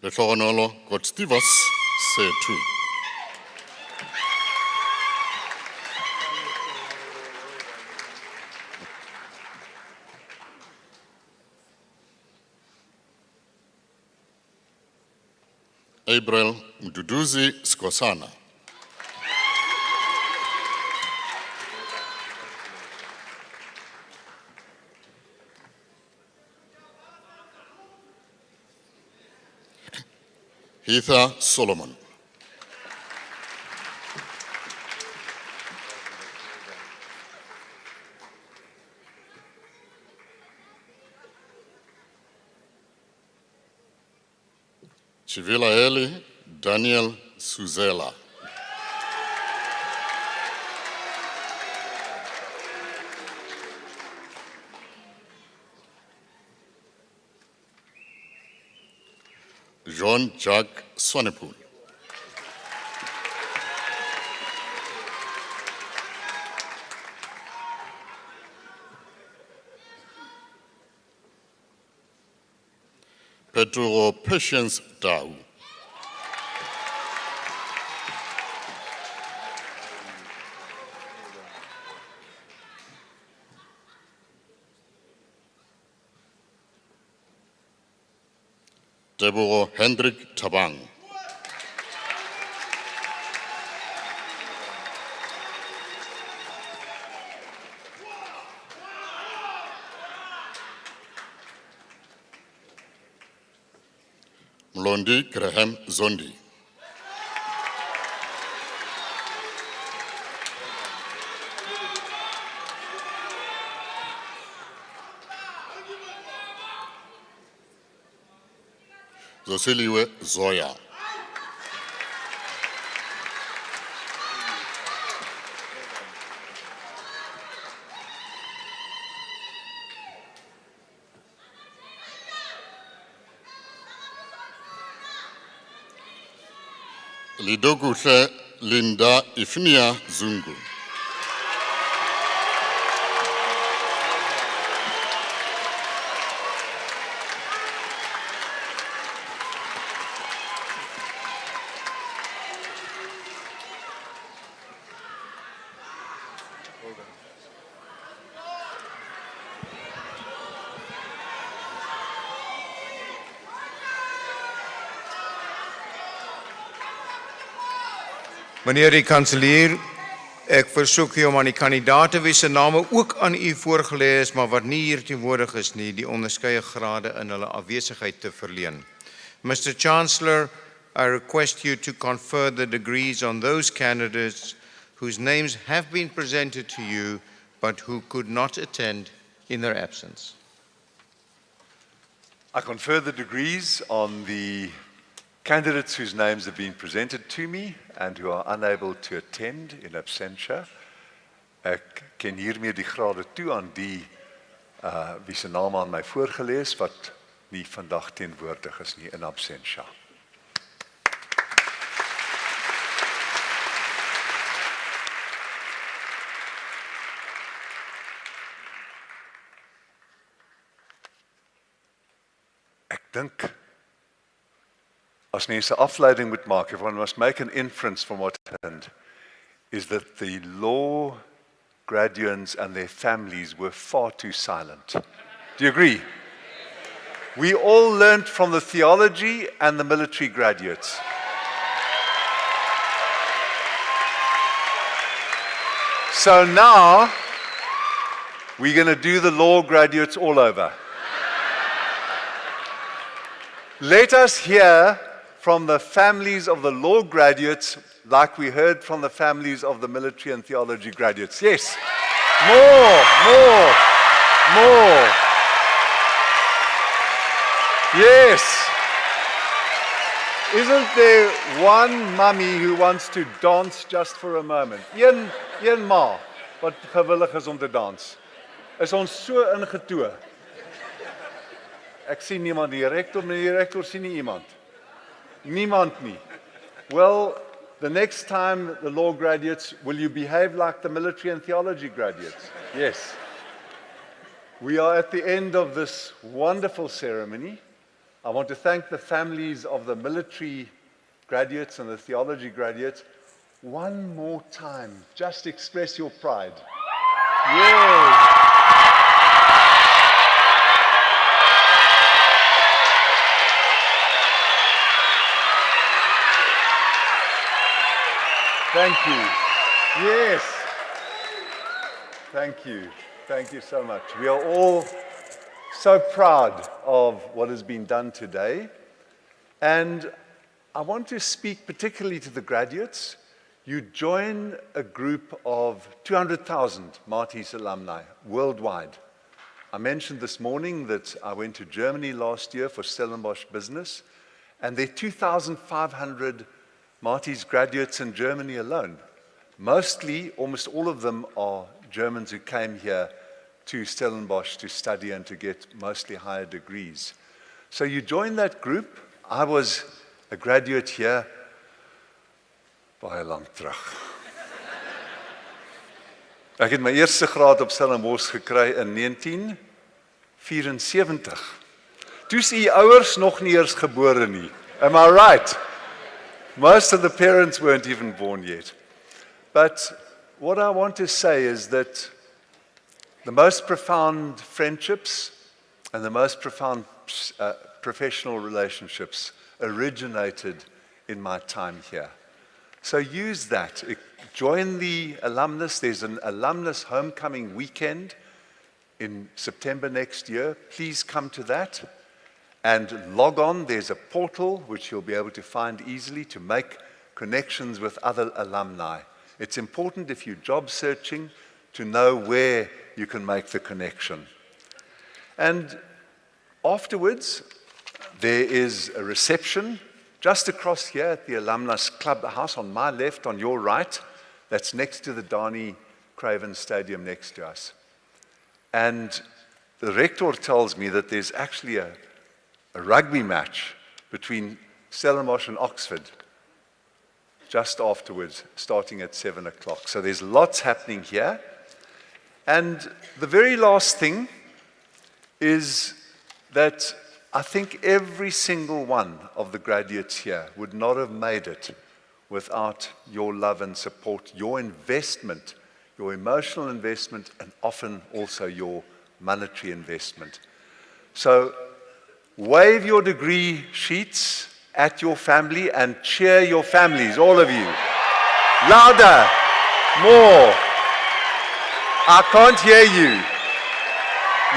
Lehlogonolo Godstivos Setu. April Mduduzi Skosana. Heather Solomon. Chivila Eli Daniel Suzela. Jean-Jacques Swanepoel. Pedro Patience Dau. Deborah Hendrik Tabang. Mlondi Graham Zondi. Zosiliwe Zoya. Lidoguhle Linda Ifnia Zungu. Meneer die kanselier, ek versoek u om aan die kandidaate wie se name ook aan u voorgelê is, maar wat nie hier teenwoordig is nie, die onderskeie grade in hulle afwesigheid te verleen. Mr. Chancellor, I request you to confer the degrees on those candidates whose names have been presented to you, but who could not attend in their absence. I confer the degrees on the candidates whose names have been presented to me and who are unable to attend in absentia. Ek ken hiermee die grade toe aan die wie se name aan my voorgelees wat nie vandag teenwoordig is nie in absentia. Ek dink as mense afleiding moet maak, if one must make an inference from what happened, is that the law graduates and their families were far too silent. Do you agree? We all learned from the theology and the military graduates. So now, we're going to do the law graduates all over. Let us hear from the families of the law graduates, like we heard from the families of the military and theology graduates. Yes. More. Yes. Isn't there one mummy who wants to dance just for a moment? Een ma wat gewillig is om te dans. Is ons so ingetoe? Ek sien niemand, die rektor sien nie iemand. Niemand nie. Well, the next time the law graduates, will you behave like the military and theology graduates? Yes. We are at the end of this wonderful ceremony. I want to thank the families of the military graduates and the theology graduates. One more time, just express your pride. Yes. Thank you. Yes. Thank you. Thank you so much. We are all so proud of what has been done today. And I want to speak particularly to the graduates. You join a group of 200,000 Marty's alumni worldwide. I mentioned this morning that I went to Germany last year for Stellenbosch Business, And there are 2,500 Marty's graduates in Germany alone. Mostly, almost all of them are Germans who came here to Stellenbosch to study and to get mostly higher degrees. So you join that group. I was a graduate here baie lank terug. Ek het my eerste graad op Stellenbosch gekry in 1974. Toe is die ouers nog nie eers gebore nie. Am I right? Most of the parents weren't even born yet. But what I want to say is that the most profound friendships and the most profound professional relationships originated in my time here. So use that. Join the alumnus. There's an alumnus homecoming weekend in September next year. Please come to that and log on. There's a portal which you'll be able to find easily to make connections with other alumni. It's important if you're job searching to know where you can make the connection. And afterwards, there is a reception just across here at the Alumnus Clubhouse on my left, on your right. That's next to the Darnie Craven Stadium next to us. And the rector tells me that there's actually a rugby match between Stellenbosch and Oxford just afterwards, starting at 7 o'clock. So there's lots happening here. And the very last thing is that I think every single one of the graduates here would not have made it without your love and support, your investment, your emotional investment, and often also your monetary investment. So wave your degree sheets at your family and cheer your families, all of you. Louder, more. I can't hear you.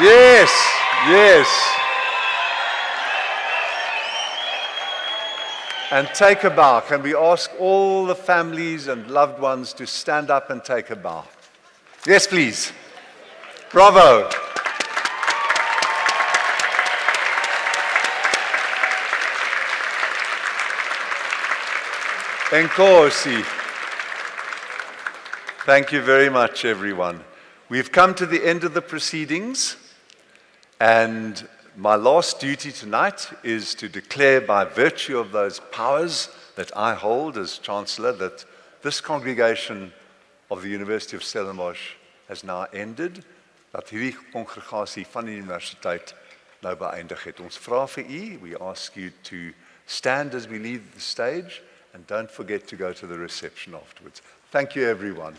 Yes, yes. And take a bow. Can we ask all the families and loved ones to stand up and take a bow? Yes, please. Bravo. Enkosi. Thank you very much, everyone. We've come to the end of the proceedings, and my last duty tonight is to declare by virtue of those powers that I hold as Chancellor that this congregation of the University of Stellenbosch has now ended, dat hierdie kongregasie van die universiteit nou beëindig het. Ons vra vir u, we ask you to stand as we leave the stage and don't forget to go to the reception afterwards. Thank you, everyone.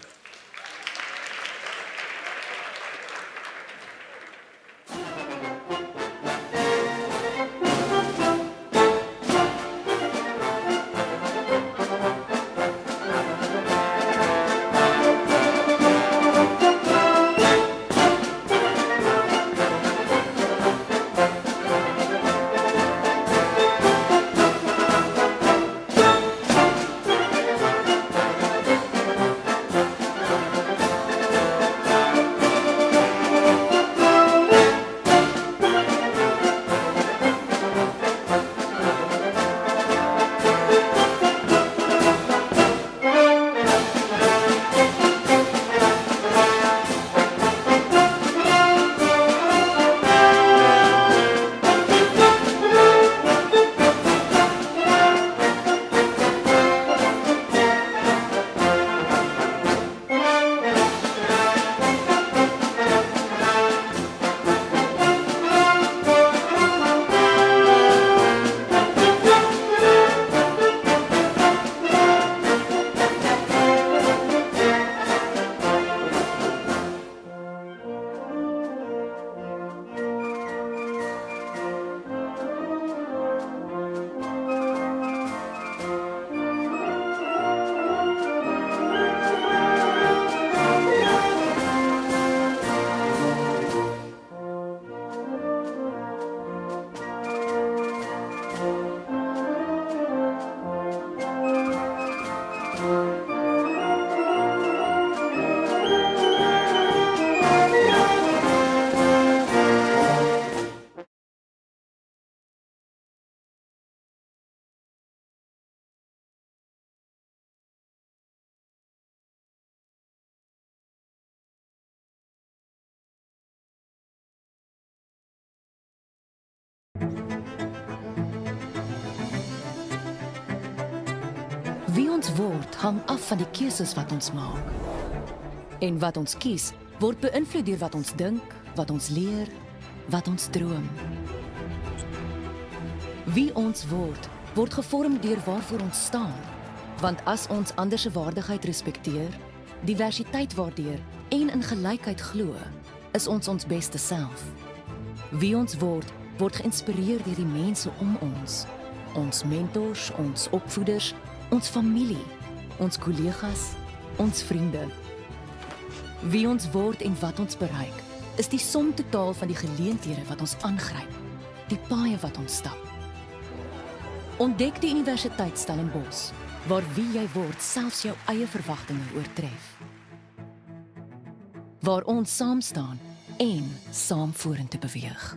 Wie ons word, hang af van die keuses wat ons maak. En wat ons kies, word beïnvloed deur wat ons dink, wat ons leer, wat ons droom. Wie ons word, word gevorm deur waarvoor ons staan. Want as ons ander se waardigheid respekteer, diversiteit waardeer en in gelykheid glo, is ons beste self. Wie ons word geïnspireer deur die mense om ons. Ons mentors, ons opvoeders, ons familie, ons kollegas, ons vriende. Wie ons word en wat ons bereik, is die som totaal van die geleenthede wat ons aangryp, die paaie wat ons stap. Ontdek die Universiteit Stellenbosch, waar wie jy word selfs jou eie verwagtinge oortref. Waar ons saam staan en saam vorentoe beweeg.